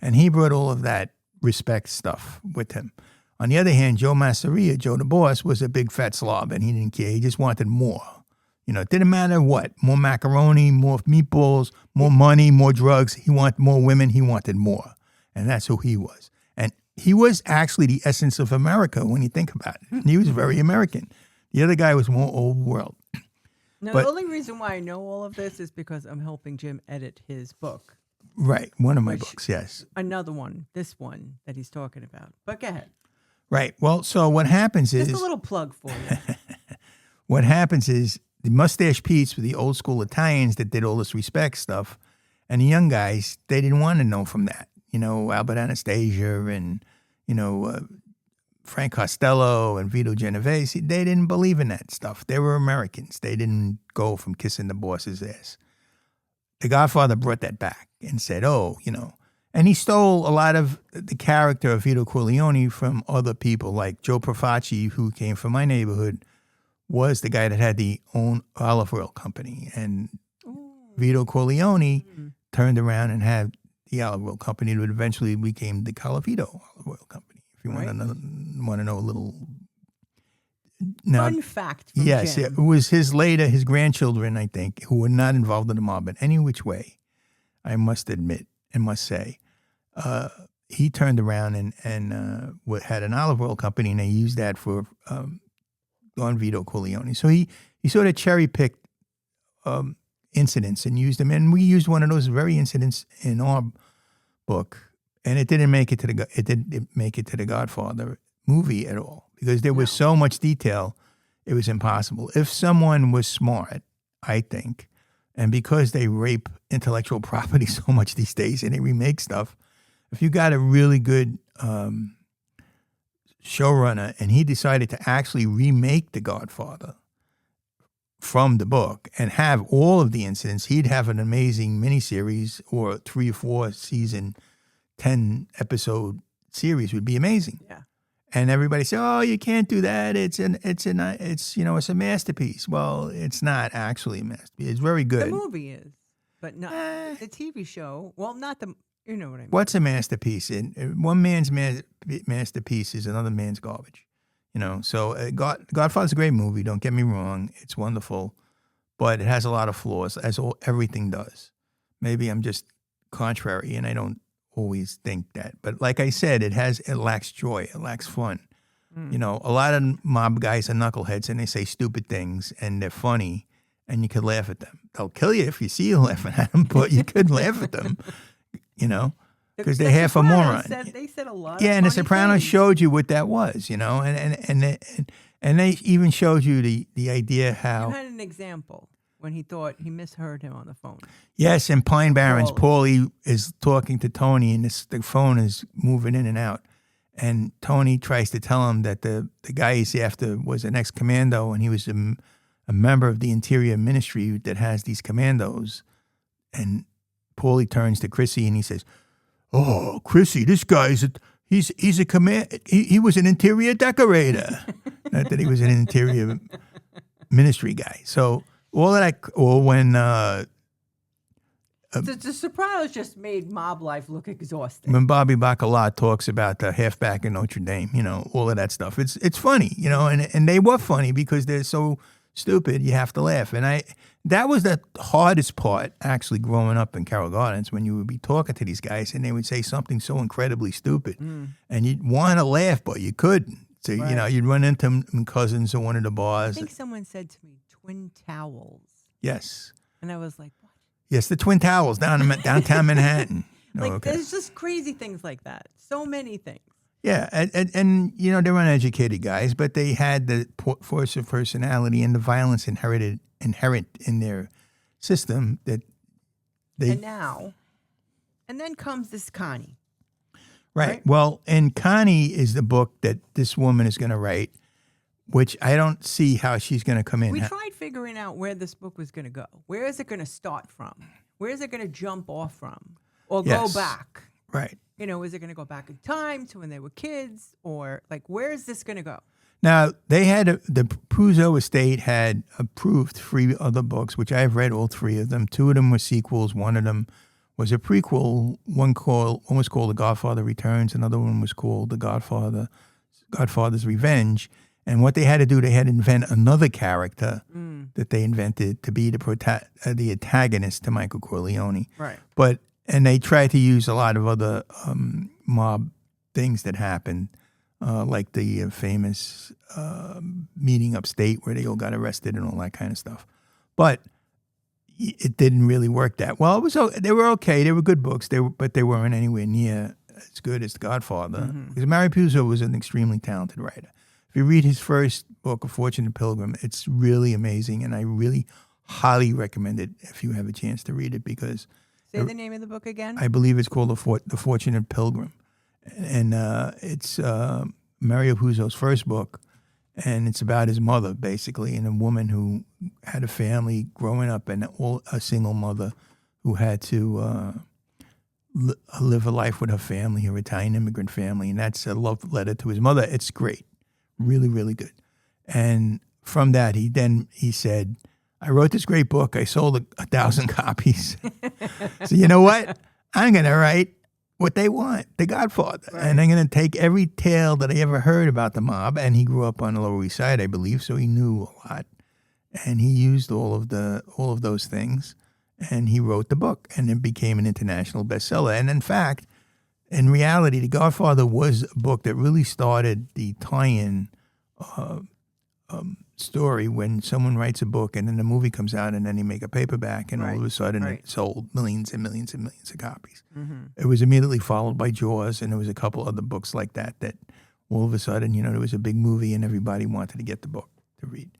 And he brought all of that respect stuff with him. On the other hand, Joe Masseria, Joe the boss, was a big fat slob, and he didn't care. He just wanted more. It didn't matter what. More macaroni, more meatballs, more money, more drugs. He wanted more women. He wanted more. And that's who he was. And he was actually the essence of America when you think about it. And he was very American. The other guy was more old world. Now, But the only reason why I know all of this is because I'm helping Jim edit his book. right, one of my Which- books, yes. Another one, this one that he's talking about. But go ahead. Right. Well, so what happens Just is a little plug for you. the mustache Pete's were the old school Italians that did all this respect stuff, and the young guys, they didn't want to know from that. You know, Albert Anastasia and, you know, Frank Costello and Vito Genovese, they didn't believe in that stuff. They were Americans. They didn't go from kissing the boss's ass. The Godfather brought that back and said, oh, you know, and he stole a lot of the character of Vito Corleone from other people, like Joe Profaci, who came from my neighborhood, was the guy that had the own olive oil company. And Vito Corleone turned around and had the olive oil company that eventually became the Calavito olive oil company. If you want to know a little. Now, Fun fact from yes, Jim. it was his grandchildren, I think, who were not involved in the mob in any which way. I must admit and must say, he turned around and had an olive oil company, and they used that for Don Vito Corleone. So he sort of cherry picked incidents and used them, and we used one of those very incidents in our book, and it didn't make it to the Godfather movie at all because there was so much detail, it was impossible. If someone was smart, I think, and because they rape intellectual property so much these days and they remake stuff, if you got a really good showrunner and he decided to actually remake The Godfather from the book and have all of the incidents, he'd have an amazing miniseries or 3 or 4 season, 10 episode series would be amazing. Yeah. And everybody say, "Oh, you can't do that. It's a masterpiece." Well, it's not actually a masterpiece. It's very good. The movie is, but not the TV show. Well, not the. You know what I mean? What's a masterpiece? One man's masterpiece is another man's garbage. You know. So Godfather's a great movie. Don't get me wrong. It's wonderful, but it has a lot of flaws, as everything does. Maybe I'm just contrary, and I don't always think that, but like I said, it lacks joy, it lacks fun. You know, a lot of mob guys are knuckleheads and they say stupid things and they're funny and you could laugh at them. They'll kill you if you see you laughing at them, but you could laugh at them, you know, because they're half a moron. They said a lot. Yeah, of and The funny Sopranos things. showed you what that was, you know, and they even showed you the idea how. You had an example when he thought he misheard him on the phone. Yes, in Pine Barrens, Paulie is talking to Tony, and the phone is moving in and out. And Tony tries to tell him that the guy he's after was an ex-commando, and he was a member of the Interior Ministry that has these commandos. And Paulie turns to Chrissy, and he says, "Oh, Chrissy, this guy's he's a command. He was an interior decorator, not that he was an Interior Ministry guy." So. All of that, or when The Sopranos just made mob life look exhausting. when Bobby Bacala talks about the halfback in Notre Dame, you know, all of that stuff. It's funny, you know, and they were funny because they're so stupid. You have to laugh, and that was the hardest part actually growing up in Carroll Gardens when you would be talking to these guys and they would say something so incredibly stupid, and you'd want to laugh but you couldn't. So you know, you'd run into them cousins at one of the I bars. think someone said to me, "Twin towels," Yes. and I was like, "What?" Yes, the Twin Towers downtown Manhattan. Like, Okay. there's just crazy things like that. So many things. Yeah, and you know, they were uneducated guys, but they had the force of personality and the violence inherent in their system that they. And then comes this Connie. Right. Well, and Connie is the book that this woman is going to write, which I don't see how she's going to come in. We tried figuring out where this book was going to go. Where is it going to start from? Where is it going to jump off from? Or go back? Right. You know, is it going to go back in time to when they were kids? Or, like, where is this going to go? Now, the Puzo estate had approved 3 other books, which I've read all 3 of them. 2 of them were sequels. 1 of them was a prequel. One was called The Godfather Returns. Another one was called The Godfather's Revenge. And what they had to do, they had to invent another character that they invented to be the antagonist to Michael Corleone. Right. And they tried to use a lot of other mob things that happened, like the famous meeting upstate where they all got arrested and all that kind of stuff. but it didn't really work that well. They were okay. They were good books. But they weren't anywhere near as good as The Godfather. Because Mario Puzo was an extremely talented writer. If you read his first book, A Fortunate Pilgrim, it's really amazing, and I really highly recommend it if you have a chance to read it. Because say the name of the book again. I believe it's called The Fortunate Pilgrim, and it's Mario Puzo's first book, and it's about his mother basically, and a woman who had a family growing up, and a single mother who had to live a life with her family, her Italian immigrant family, and that's a love letter to his mother. It's great. Really, really good. And from that, he said, I wrote this great book. I sold 1,000 copies. So you know what? I'm going to write what they want, The Godfather. Right. And I'm going to take every tale that I ever heard about the mob. And he grew up on the Lower East Side, I believe, so he knew a lot. And he used all of those things. And he wrote the book. And it became an international bestseller. And in fact, in reality, The Godfather was a book that really started the tie-in story when someone writes a book and then the movie comes out and then they make a paperback and all of a sudden it sold millions and millions and millions of copies. It was immediately followed by Jaws, and there was a couple other books like that all of a sudden, there was a big movie and everybody wanted to get the book to read.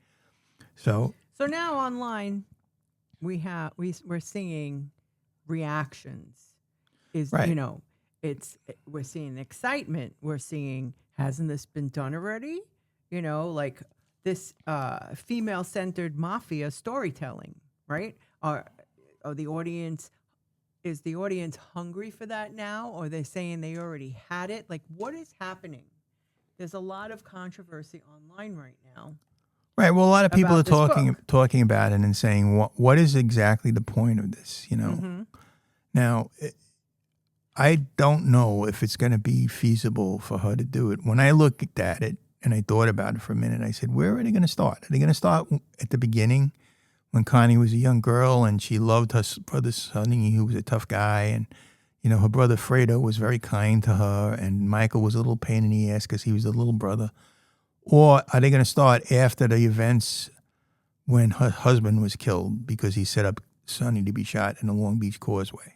So now online we're seeing reactions. We're seeing excitement. We're seeing, hasn't this been done already? Like this female-centered mafia storytelling, right? Is the audience hungry for that now? Or are they saying they already had it? Like, what is happening? There's a lot of controversy online right now. Right. Well, a lot of people are talking about it and saying, what is exactly the point of this? Now, I don't know if it's going to be feasible for her to do it. When I looked at it and I thought about it for a minute, I said, where are they going to start? Are they going to start at the beginning when Connie was a young girl and she loved her brother Sonny, who was a tough guy, and her brother Fredo was very kind to her, and Michael was a little pain in the ass because he was the little brother? Or are they going to start after the events when her husband was killed because he set up Sonny to be shot in the Long Beach Causeway?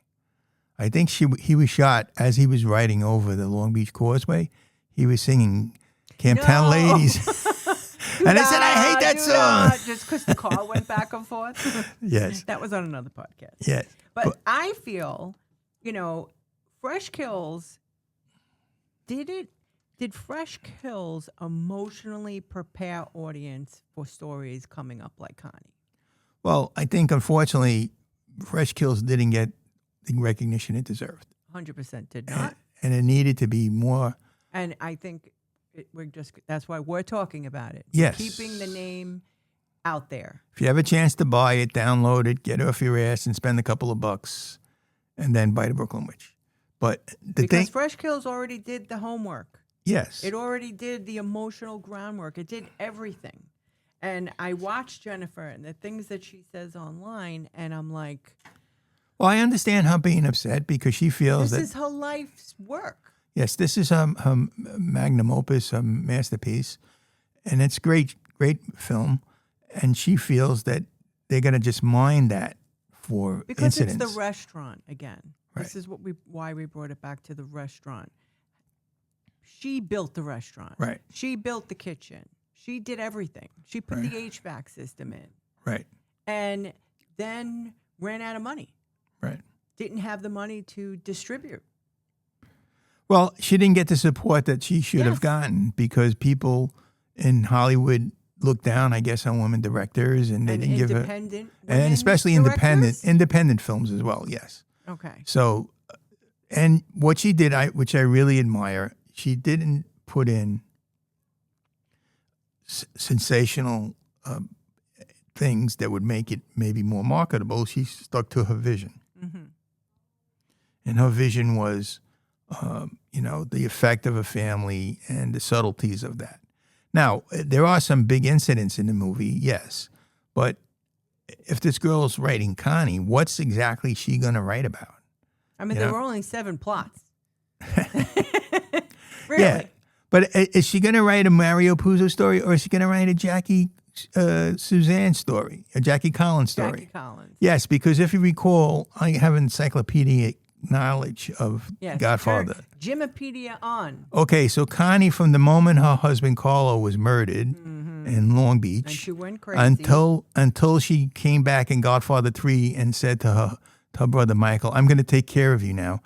I think he was shot as he was riding over the Long Beach Causeway. He was singing Camptown Ladies. And I said, I hate that song. Just because the car went back and forth. Yes. That was on another podcast. Yes. But I feel, Fresh Kills, did Fresh Kills emotionally prepare audience for stories coming up like Connie? Well, I think, unfortunately, Fresh Kills didn't get the recognition it deserved. 100% did not. And it needed to be more. And I think that's why we're talking about it. Yes. Keeping the name out there. If you have a chance to buy it, download it, get it off your ass, and spend a couple of bucks, and then buy The Brooklyn Witch. But because Fresh Kills already did the homework. Yes. It already did the emotional groundwork. It did everything. And I watched Jennifer and the things that she says online, and I'm like, well, I understand her being upset because she feels this is her life's work. Yes, this is her magnum opus, a masterpiece, and it's great film. And she feels that they're going to just mine that for incidents. It's the restaurant again. Right. This is why we brought it back to the restaurant. She built the restaurant. Right. She built the kitchen. She did everything. She put the HVAC system in. Right. And then ran out of money. Right. Didn't have the money to distribute. Well, she didn't get the support that she should have gotten because people in Hollywood look down, I guess, on women directors, and they didn't give her, and especially independent films as well. Yes. Okay. So, and what she did, which I really admire, she didn't put in sensational things that would make it maybe more marketable. She stuck to her vision, and her vision was, the effect of a family and the subtleties of that. Now, there are some big incidents in the movie, yes, but if this girl's writing Connie, what's exactly she going to write about? I mean, there were only 7 plots. Really? Yeah, but is she going to write a Mario Puzo story, or is she going to write a Jackie Suzanne's story, a Jackie Collins story. Jackie Collins. Yes, because if you recall, I have encyclopedic knowledge of Yes. Godfather. Jimipedia on. Okay, so Connie, from the moment her husband Carlo was murdered in Long Beach, And she went crazy. until she came back in Godfather 3 and said to her brother Michael, "I'm going to take care of you now."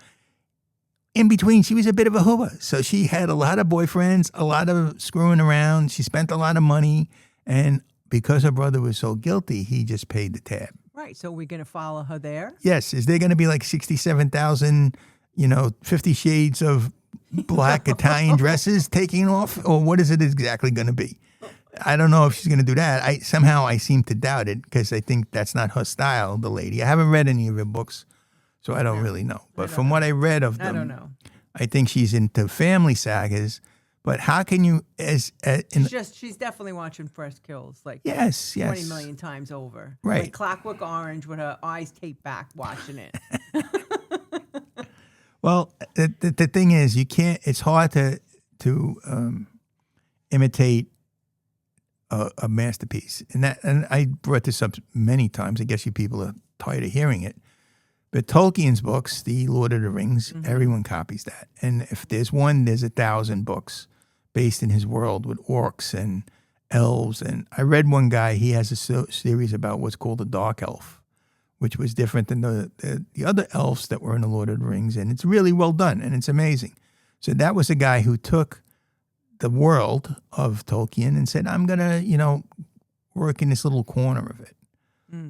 In between, she was a bit of a hooah. So she had a lot of boyfriends, a lot of screwing around. She spent a lot of money. And because her brother was so guilty, he just paid the tab. Right. So we're going to follow her there? Yes. Is there going to be like 67,000, 50 shades of black Italian dresses taking off? Or what is it exactly going to be? I don't know if she's going to do that. I seem to doubt it because I think that's not her style, the lady. I haven't read any of her books. So I don't really know. But from what I read of them, I don't know. I think she's into family sagas. But how can you, She's definitely watching Fresh Kills like yes, 20 million times over. Right. Like Clockwork Orange with her eyes taped back watching it. Well, the thing is, you can't, it's hard to imitate a masterpiece. And I brought this up many times. I guess you people are tired of hearing it. But Tolkien's books, the Lord of the Rings, everyone copies that. And if there's one, there's 1,000 books based in his world with orcs and elves. And I read one guy, he has a series about what's called a dark elf, which was different than the other elves that were in the Lord of the Rings. And it's really well done, and it's amazing. So that was a guy who took the world of Tolkien and said, I'm going to, work in this little corner of it.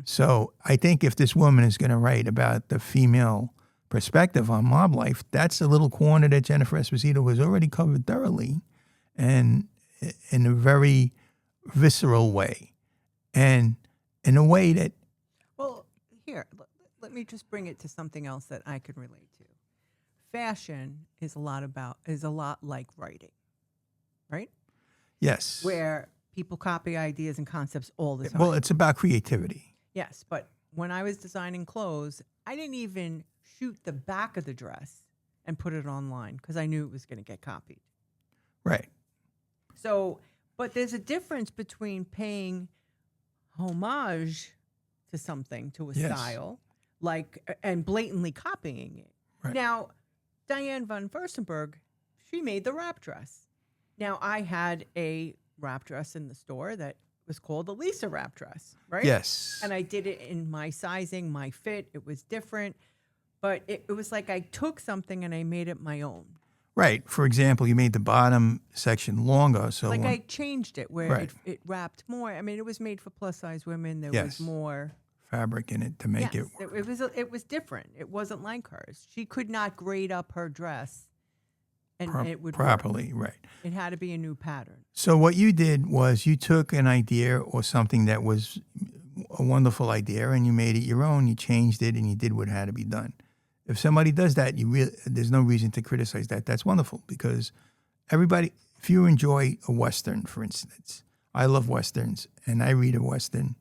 So I think if this woman is going to write about the female perspective on mob life, that's a little corner that Jennifer Esposito has already covered thoroughly and in a very visceral way and in a way that... Well, here, let me just bring it to something else that I can relate to. Fashion is a lot like writing, right? Yes. Where people copy ideas and concepts all the time. Well, it's about creativity. Yes, but when I was designing clothes, I didn't even shoot the back of the dress and put it online because I knew it was going to get copied. Right. So, but there's a difference between paying homage to something, to a style, and blatantly copying it. Right. Now, Diane von Furstenberg, she made the wrap dress. Now, I had a wrap dress in the store that was called the Lisa wrap dress, right? Yes. And I did it in my sizing, my fit. It was different. But it was like I took something and I made it my own. Right. For example, you made the bottom section longer. So I changed it where it wrapped more. I mean, it was made for plus-size women. There was more fabric in it to make it work. It was different. It wasn't like hers. She could not grade up her dress and it would properly, work. right. It had to be a new pattern. So what you did was you took an idea or something that was a wonderful idea and you made it your own. You changed it and you did what had to be done. If somebody does that, there's no reason to criticize that. That's wonderful because everybody, if you enjoy a Western, for instance, I love Westerns and I read a Western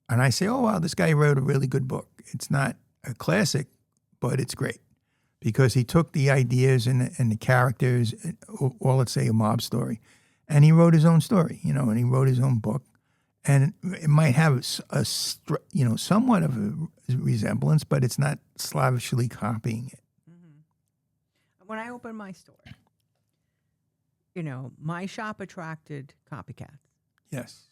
and I say, oh, wow, this guy wrote a really good book. It's not a classic, but it's great. Because he took the ideas and the characters, or let's say a mob story, and he wrote his own story, and he wrote his own book. And it might have somewhat of a resemblance, but it's not slavishly copying it. Mm-hmm. When I opened my store, my shop attracted copycats. Yes.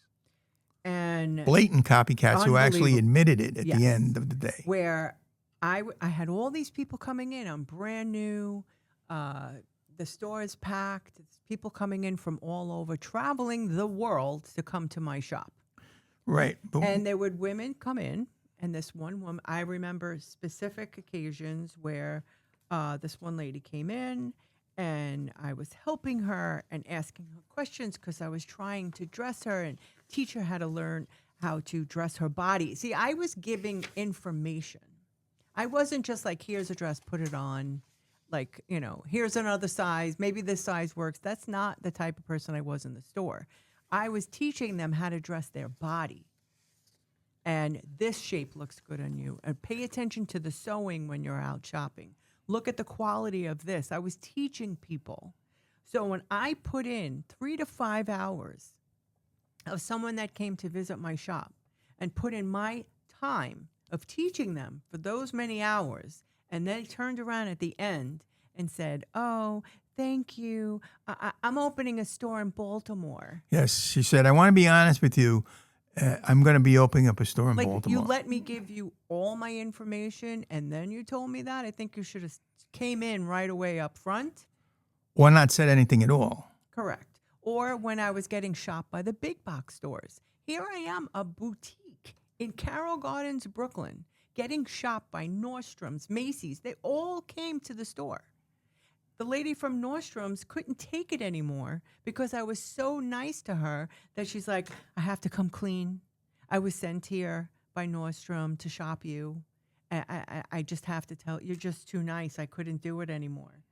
And blatant copycats who actually admitted it at the end of the day. Where I had all these people coming in. I'm brand new. The store is packed. It's people coming in from all over, traveling the world to come to my shop. Right. And there would women come in. And this one woman, I remember specific occasions where this one lady came in and I was helping her and asking her questions because I was trying to dress her and teach her how to learn how to dress her body. See, I was giving information. I wasn't just like, here's a dress, put it on. Like, here's another size. Maybe this size works. That's not the type of person I was in the store. I was teaching them how to dress their body. And this shape looks good on you. And pay attention to the sewing when you're out shopping. Look at the quality of this. I was teaching people. So when I put in 3 to 5 hours of someone that came to visit my shop and put in my time of teaching them for those many hours, and then turned around at the end and said, "Oh, thank you. I'm opening a store in Baltimore." Yes, she said, "I want to be honest with you. I'm going to be opening up a store in Like, Baltimore." you let me give you all my information, and then you told me that? I think you should have came in right away up front. Or not said anything at all. Correct. Or when I was getting shopped by the big box stores. Here I am, a boutique in Carroll Gardens, Brooklyn, getting shopped by Nordstrom's, Macy's. They all came to the store. The lady from Nordstrom's couldn't take it anymore because I was so nice to her that she's like, "I have to come clean. I was sent here by Nordstrom to shop you. I just have to tell, you're just too nice. I couldn't do it anymore."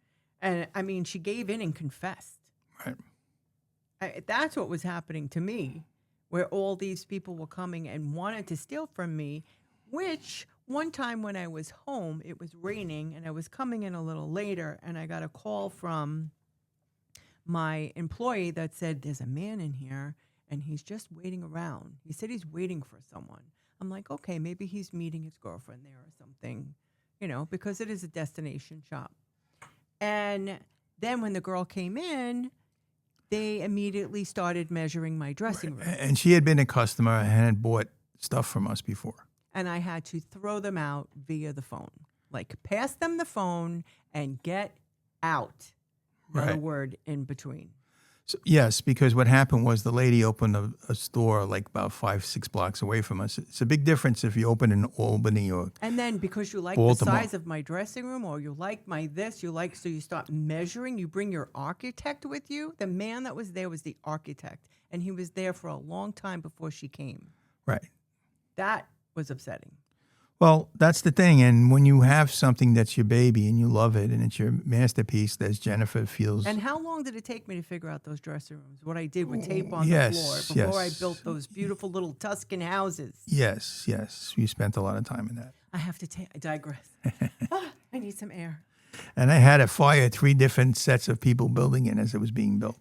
And I mean, she gave in and confessed. Right. That's what was happening to me, where all these people were coming and wanted to steal from me, which one time when I was home, it was raining and I was coming in a little later, and I got a call from my employee that said, "There's a man in here and he's just waiting around. He said he's waiting for someone." I'm like, okay, maybe he's meeting his girlfriend there or something, because it is a destination shop. And then when the girl came in, they immediately started measuring my dressing room. And she had been a customer and had bought stuff from us before. And I had to throw them out via the phone. Like, pass them the phone and get out. Not a word in between. So, yes, because what happened was the lady opened a store like about 5-6 blocks away from us. It's a big difference if you open in Albany or And then because you like Baltimore. the size of my dressing room, or you like my this, so you start measuring, you bring your architect with you. The man that was there was the architect, and he was there for a long time before she came. Right. That was upsetting. Well, that's the thing. And when you have something that's your baby and you love it and it's your masterpiece, as Jennifer feels. And how long did it take me to figure out those dressing rooms? What I did with tape on Yes, the floor before yes. I built those beautiful little Tuscan houses. Yes, yes. We spent a lot of time in that. I have to I digress. I need some air. And I had to fire 3 different sets of people building it as it was being built.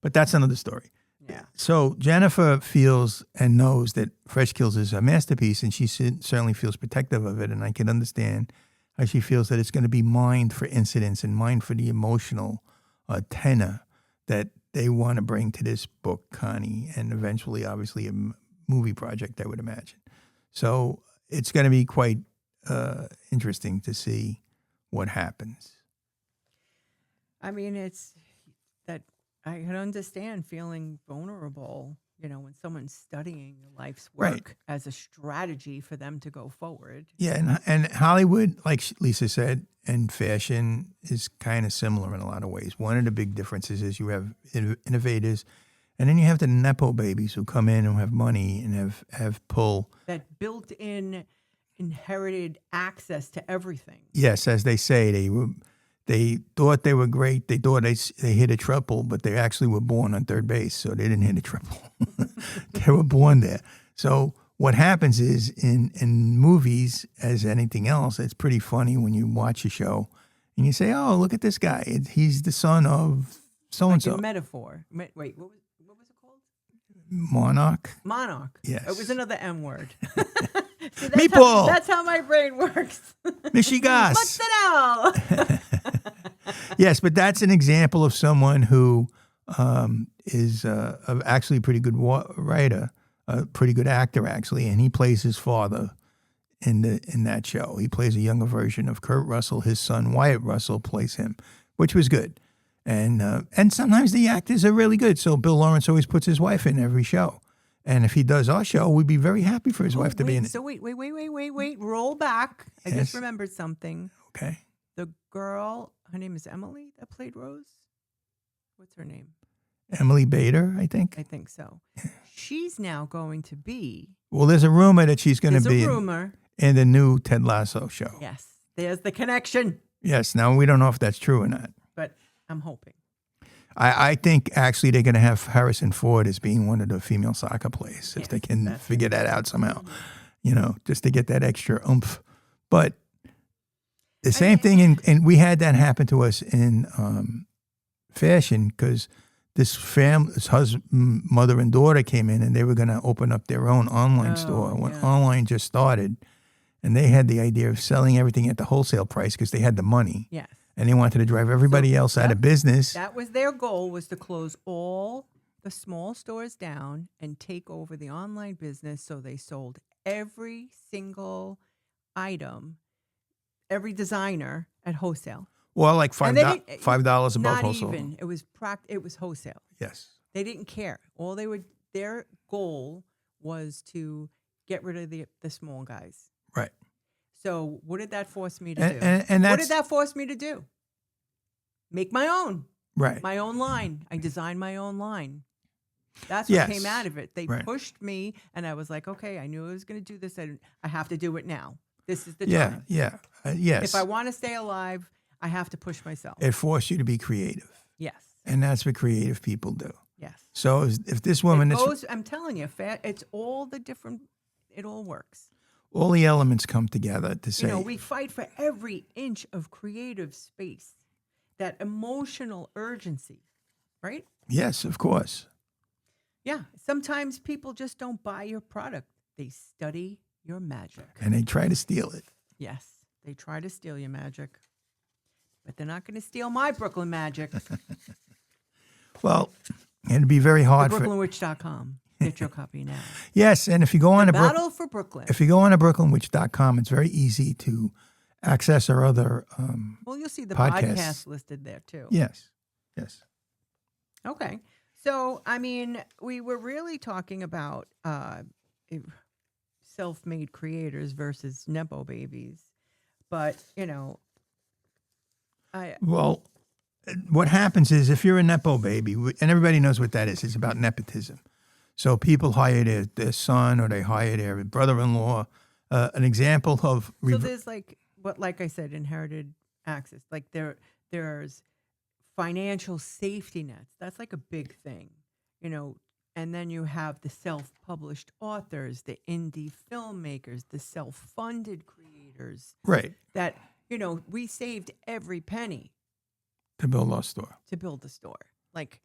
But that's another story. Yeah. So Jennifer feels and knows that Fresh Kills is a masterpiece, and she certainly feels protective of it. And I can understand how she feels that it's going to be mined for incidents and mined for the emotional tenor that they want to bring to this book, Connie, and eventually, obviously, a movie project, I would imagine. So it's going to be quite interesting to see what happens. I mean, it's that I can understand feeling vulnerable, when someone's studying your life's work as a strategy for them to go forward. Yeah, and Hollywood, like Lisa said, and fashion is kind of similar in a lot of ways. One of the big differences is you have innovators, and then you have the Nepo babies who come in and have money and have pull. That built-in inherited access to everything. Yes, as they say, they thought they were great. They thought they hit a triple, but they actually were born on third base, so they didn't hit a triple. They were born there. So what happens is in movies, as anything else, it's pretty funny when you watch a show and you say, "Oh, look at this guy. He's the son of so-and-so." Like a metaphor. Wait, what was it called? Monarch? Monarch. Yes. It was another M word. See, Meatball. That's how my brain works. Michigas. Mozzarella. Yes, but that's an example of someone who is actually a pretty good writer, a pretty good actor, actually, and he plays his father in that show. He plays a younger version of Kurt Russell. His son, Wyatt Russell, plays him, which was good. And sometimes the actors are really good. So Bill Lawrence always puts his wife in every show. And if he does our show, we'd be very happy for his wife to be in it. So wait. Roll back. I just remembered something. Okay. The girl, her name is Emily, that played Rose. What's her name? Emily Bader, I think. I think so. She's now going to be. Well, there's a rumor that she's going to be in the new Ted Lasso show. Yes. There's the connection. Yes. Now, we don't know if that's true or not. But I'm hoping. I think actually they're going to have Harrison Ford as being one of the female soccer players, if they can figure that out somehow, just to get that extra oomph. But the same thing, and we had that happen to us in fashion, because this mother and daughter came in, and they were going to open up their own online store when online just started. And they had the idea of selling everything at the wholesale price because they had the money. Yes. And they wanted to drive everybody else out of business. That was their goal, was to close all the small stores down and take over the online business. So they sold every single item, every designer at wholesale. Well, like $5 above not wholesale. Not even. It was wholesale. Yes. They didn't care. Their goal was to get rid of the small guys. Right. So what did that force me to do? And what did that force me to do? Make my own. Right. My own line. I designed my own line. That's what came out of it. They pushed me, and I was like, okay, I knew I was going to do this, and I have to do it now. This is the time. Yeah. Yes. If I want to stay alive, I have to push myself. It forced you to be creative. Yes. And that's what creative people do. Yes. So if this woman I'm telling you, it's all the different, it all works. All the elements come together to say. We fight for every inch of creative space, that emotional urgency, right? Yes, of course. Yeah. Sometimes people just don't buy your product. They study your magic. And they try to steal it. Yes. They try to steal your magic. But they're not going to steal my Brooklyn magic. Well, it'd be very hard BrooklynWitch.com. Get your copy now. Yes, and if you go on to Battle for Brooklyn. If you go on to BrooklynWitch.com, it's very easy to access our other well, you'll see the podcasts. podcast listed there too. Yes. Okay. So, I mean, we were really talking about self-made creators versus Nepo babies. But, Well, what happens is if you're a Nepo baby, and everybody knows what that is, it's about nepotism. So people hire their son or they hire their brother-in-law. An example of... So there's like I said, inherited access. Like there's financial safety nets. That's like a big thing, and then you have the self-published authors, the indie filmmakers, the self-funded creators. Right. That, we saved every penny. To build our store. To build the store. Like,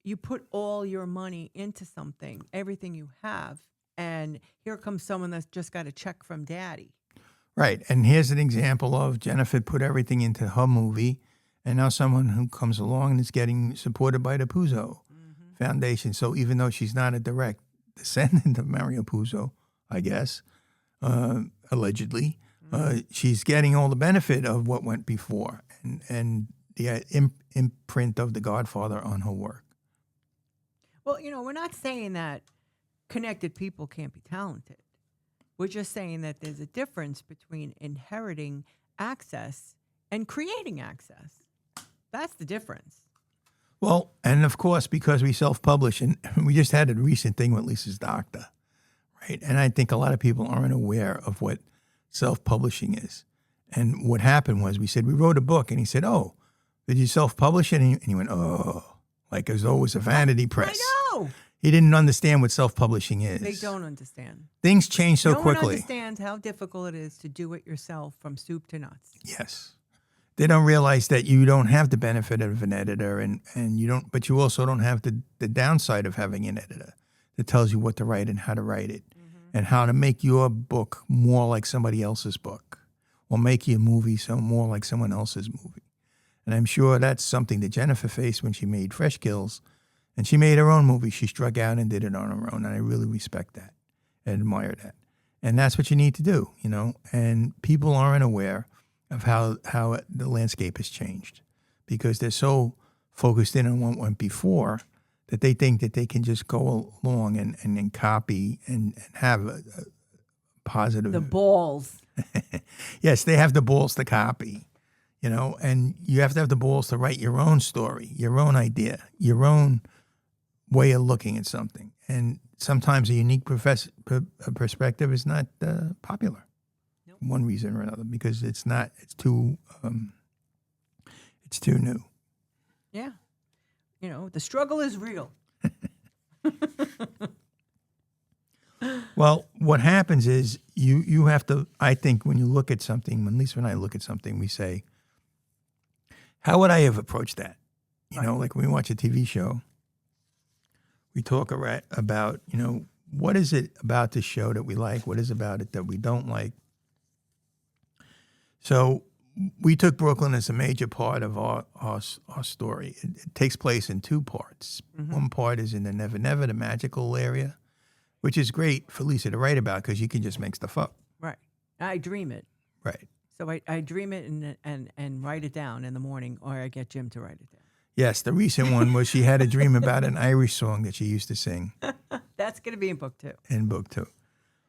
you put all your money into something, everything you have, and here comes someone that's just got a check from daddy. Right. And here's an example of Jennifer put everything into her movie, and now someone who comes along and is getting supported by the Puzo Foundation. So even though she's not a direct descendant of Mario Puzo, I guess, allegedly, she's getting all the benefit of what went before and the imprint of the Godfather on her work. Well, we're not saying that connected people can't be talented. We're just saying that there's a difference between inheriting access and creating access. That's the difference. Well, and of course, because we self-publish, and we just had a recent thing with Lisa's doctor, right? And I think a lot of people aren't aware of what self-publishing is. And what happened was we said, we wrote a book, and he said, oh, did you self-publish it? And he went, oh, like as though it was a vanity press. I know. He didn't understand what self-publishing is. They don't understand. Things change so quickly. No one understands how difficult it is to do it yourself from soup to nuts. Yes. They don't realize that you don't have the benefit of an editor, and you don't, but you also don't have the downside of having an editor that tells you what to write and how to write it, and how to make your book more like somebody else's book, or make your movie more like someone else's movie. And I'm sure that's something that Jennifer faced when she made Fresh Kills, and she made her own movie. She struck out and did it on her own, and I really respect that and admire that. And that's what you need to do, and people aren't aware of how the landscape has changed because they're so focused in on what went before that they think that they can just go along and copy and have a positive... The balls. Yes, they have the balls to copy, and you have to have the balls to write your own story, your own idea, your own way of looking at something. And sometimes a unique perspective is not popular. One reason or another, because it's too new. Yeah. The struggle is real. Well, what happens is you have to, I think when you look at something, at least when I look at something, we say, how would I have approached that? Like when we watch a TV show, We talk about, what is it about the show that we like? What is about it that we don't like? So we took Brooklyn as a major part of our story. It takes place in two parts. Mm-hmm. One part is in the Never Never, the magical area, which is great for Lisa to write about because you can just make stuff up. Right. I dream it. Right. So I dream it and write it down in the morning, or I get Jim to write it down. Yes, the recent one was she had a dream about an Irish song that she used to sing. That's going to be in book 2. In book 2.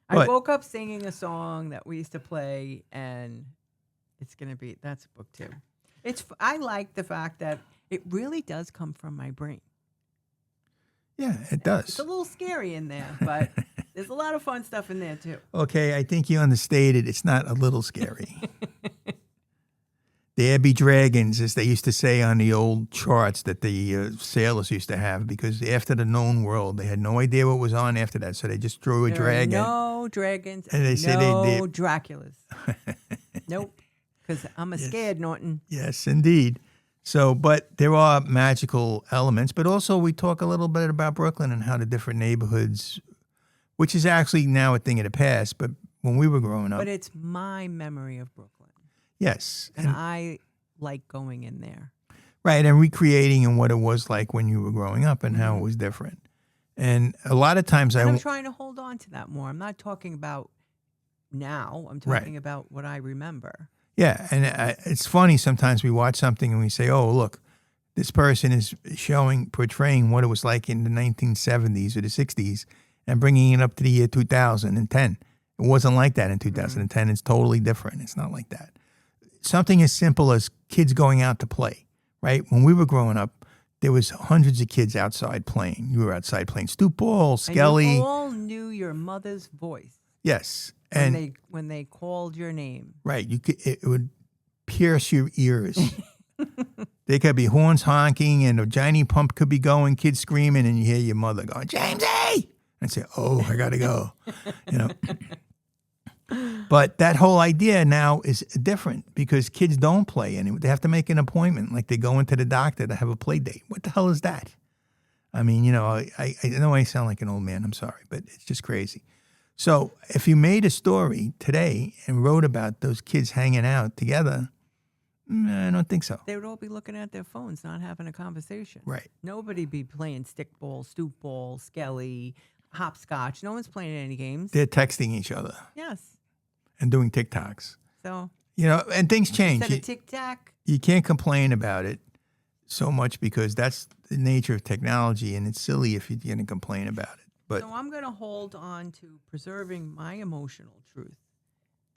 I woke up singing a song that we used to play, and that's book 2. I like the fact that it really does come from my brain. Yeah, it does. It's a little scary in there, but there's a lot of fun stuff in there too. Okay, I think you understated. It's not a little scary. There be dragons, as they used to say on the old charts that the sailors used to have, because after the known world, they had no idea what was on after that, so they just drew a dragon. No dragons, and they say no they did. Draculas. Nope, because I'm scared, Norton. Yes, indeed. So, but there are magical elements, but also we talk a little bit about Brooklyn and how the different neighborhoods, which is actually now a thing of the past, but when we were growing up. But it's my memory of Brooklyn. Yes. And I like going in there. Right, and recreating and what it was like when you were growing up and how it was different. And a lot of times I'm trying to hold on to that more. I'm not talking about now. I'm talking about what I remember. Yeah, and it's funny sometimes we watch something and we say, oh, look, this person is portraying what it was like in the 1970s or the 60s and bringing it up to the year 2010. It wasn't like that in 2010. Mm-hmm. It's totally different. It's not like that. Something as simple as kids going out to play, right? When we were growing up, there was hundreds of kids outside playing. You were outside playing stoop ball, skelly. And you all knew your mother's voice. Yes. When they called your name. Right. It would pierce your ears. There could be horns honking and a giant pump could be going, kids screaming, and you hear your mother going, Jamesy! And say, oh, I got to go. But that whole idea now is different because kids don't play anymore. They have to make an appointment, like they go into the doctor to have a play date. What the hell is that? I mean, I know I sound like an old man. I'm sorry, but it's just crazy. So if you made a story today and wrote about those kids hanging out together, I don't think so. They would all be looking at their phones, not having a conversation. Right. Nobody be playing stickball, stoop ball, skelly, hopscotch. No one's playing any games. They're texting each other. Yes. And doing TikToks. So. And things change. Instead of tic-tac. You can't complain about it so much because that's the nature of technology, and it's silly if you're going to complain about it. But so I'm going to hold on to preserving my emotional truth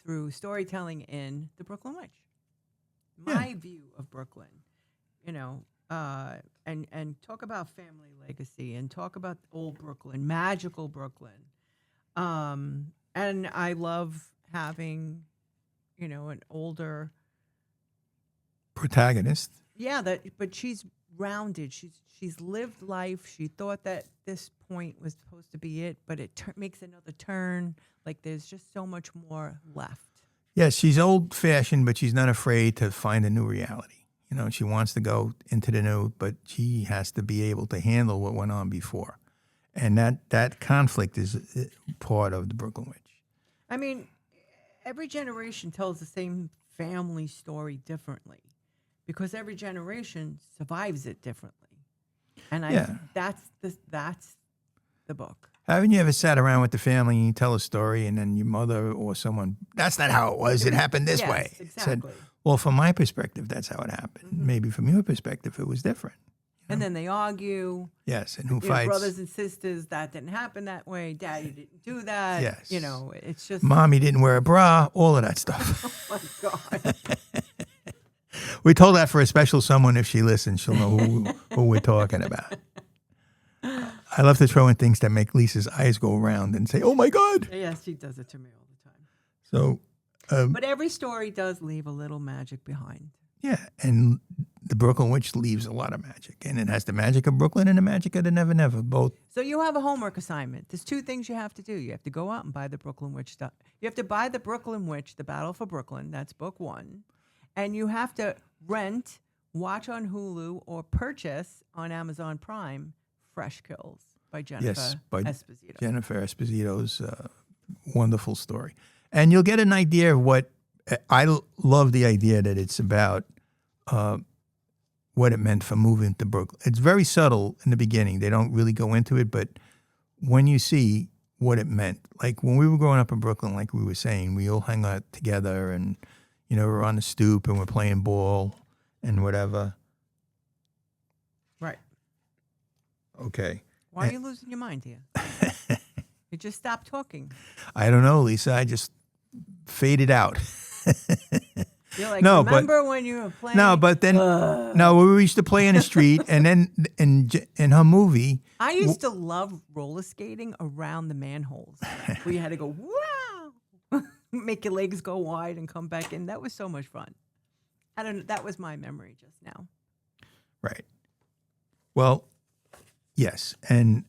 through storytelling in The Brooklyn Witch. My view of Brooklyn, and talk about family legacy and talk about old Brooklyn, magical Brooklyn. And I love having, an older protagonist. Yeah, but she's rounded. She's lived life. She thought that this point was supposed to be it, but it makes another turn. Like there's just so much more left. Yes, she's old-fashioned, but she's not afraid to find a new reality. She wants to go into the new, but she has to be able to handle what went on before. And that conflict is part of the Brooklyn Witch. I mean, every generation tells the same family story differently because every generation survives it differently. And that's the book. Haven't you ever sat around with the family and you tell a story and then your mother or someone, that's not how it was, it happened this way. Exactly. Said, well, from my perspective, that's how it happened. Mm-hmm. Maybe from your perspective, it was different. And then they argue. Yes, and who fights? Brothers and sisters, that didn't happen that way. Daddy didn't do that. Yes. It's just. Mommy didn't wear a bra, all of that stuff. Oh, my God. We told that for a special someone. If she listens, she'll know who we're talking about. I love to throw in things that make Lisa's eyes go around and say, oh, my God. Yes, she does it to me all the time. So, but every story does leave a little magic behind. Yeah, and the Brooklyn Witch leaves a lot of magic. And it has the magic of Brooklyn and the magic of the Never Never, both. So you have a homework assignment. There's 2 things you have to do. You have to go out and buy the Brooklyn Witch stuff. You have to buy the Brooklyn Witch, The Battle for Brooklyn. That's book 1. And you have to watch on Hulu, or purchase on Amazon Prime, Fresh Kills. by Jennifer Yes, by Esposito. Jennifer Esposito's wonderful story. And you'll get an idea of what, love the idea that it's about what it meant for moving to Brooklyn. It's very subtle in the beginning. They don't really go into it, but when you see what it meant, like when we were growing up in Brooklyn, like we were saying, we all hung out together and, we're on the stoop and we're playing ball and whatever. Right. Okay. Why are you losing your mind here? You just stopped talking. I don't know, Lisa. I just faded out. You're like, remember when you were playing? No, but then, we used to play in the street, and then in her movie. I used to love roller skating around the manholes. Where you had to go, wow, make your legs go wide and come back in. That was so much fun. I don't know. That was my memory just now. Right. Well, yes. And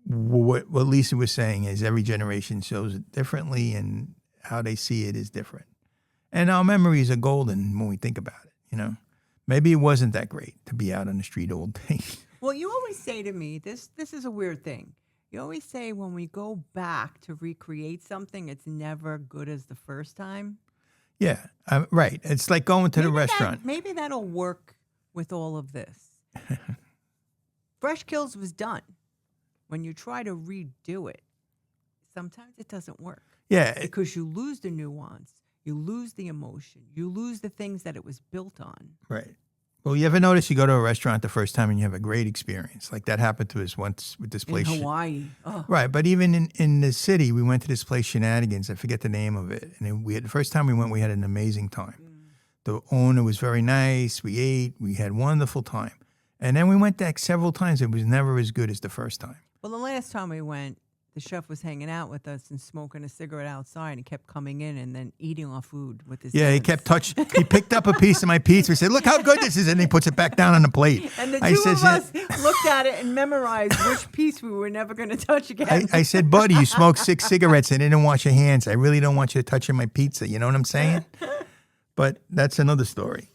what Lisa was saying is every generation shows it differently, and how they see it is different. And our memories are golden when we think about it, Maybe it wasn't that great to be out on the street all day. Well, you always say to me, this is a weird thing. You always say when we go back to recreate something, it's never good as the first time. Yeah, right. It's like going to the restaurant. Maybe that'll work with all of this. Fresh Kills was done. When you try to redo it, sometimes it doesn't work. Yeah. Because you lose the nuance. You lose the emotion. You lose the things that it was built on. Right. Well, you ever notice you go to a restaurant the first time and you have a great experience? Like that happened to us once with this place. In Hawaii. Oh. Right. But even in the city, we went to this place, Shenanigans. I forget the name of it. And the first time we went, we had an amazing time. The owner was very nice. We ate. We had wonderful time. And then we went back several times. It was never as good as the first time. Well, the last time we went, the chef was hanging out with us and smoking a cigarette outside. And he kept coming in and then eating our food with his hands. He kept touching. He picked up a piece of my pizza. He said, "Look how good this is," and he puts it back down on the plate. And the two of us looked at it and memorized which piece we were never going to touch again. I said, "Buddy, you smoked 6 cigarettes and didn't wash your hands. I really don't want you touching my pizza." You know what I'm saying? But that's another story.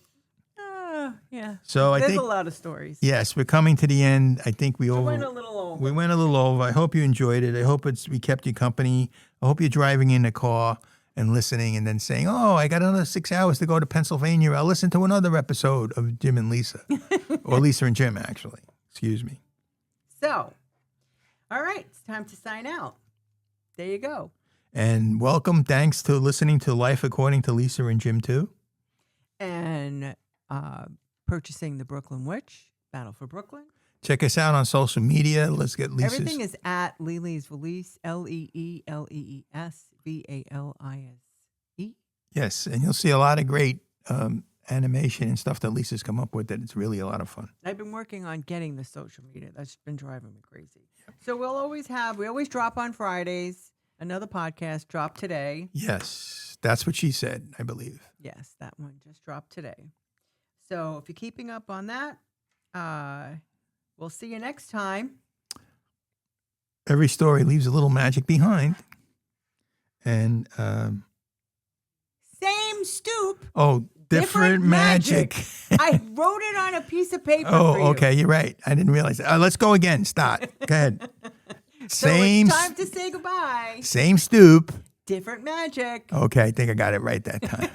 Yeah. So I think there's a lot of stories. Yes, we're coming to the end. I think we went a little over. We went a little over. I hope you enjoyed it. I hope we kept you company. I hope you're driving in the car and listening and then saying, "Oh, I got another 6 hours to go to Pennsylvania. I'll listen to another episode of Jim and Lisa." Or Lisa and Jim, actually. Excuse me. So, all right. It's time to sign out. There you go. And welcome. Thanks to listening to Life According to Lisa and Jim, too. And purchasing The Brooklyn Witch, Battle for Brooklyn. Check us out on social media. Let's get Lisa's. Everything is at Lelee's Valise, LeeLeesValise. Yes, and you'll see a lot of great animation and stuff that Lisa's come up with that it's really a lot of fun. I've been working on getting the social media. That's been driving me crazy. Yep. So we always drop on Fridays. Another podcast dropped today. Yes, that's what she said, I believe. Yes, that one just dropped today. So if you're keeping up on that, we'll see you next time. Every story leaves a little magic behind. And same stoop. Oh, different magic. I wrote it on a piece of paper. Oh, okay, you're right. I didn't realize that. Let's go again. Start. Go ahead. So it's time to say goodbye. Same stoop. Different magic. Okay, I think I got it right that time.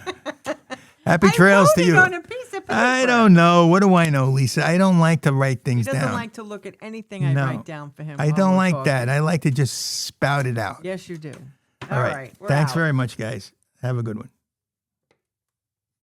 Happy trails to you. On a piece of paper. I don't know. What do I know, Lisa? I don't like to write things down. He doesn't like to look at anything I write down for him. I don't like that. I like to just spout it out. Yes, you do. All right. Thanks very much, guys. Have a good one.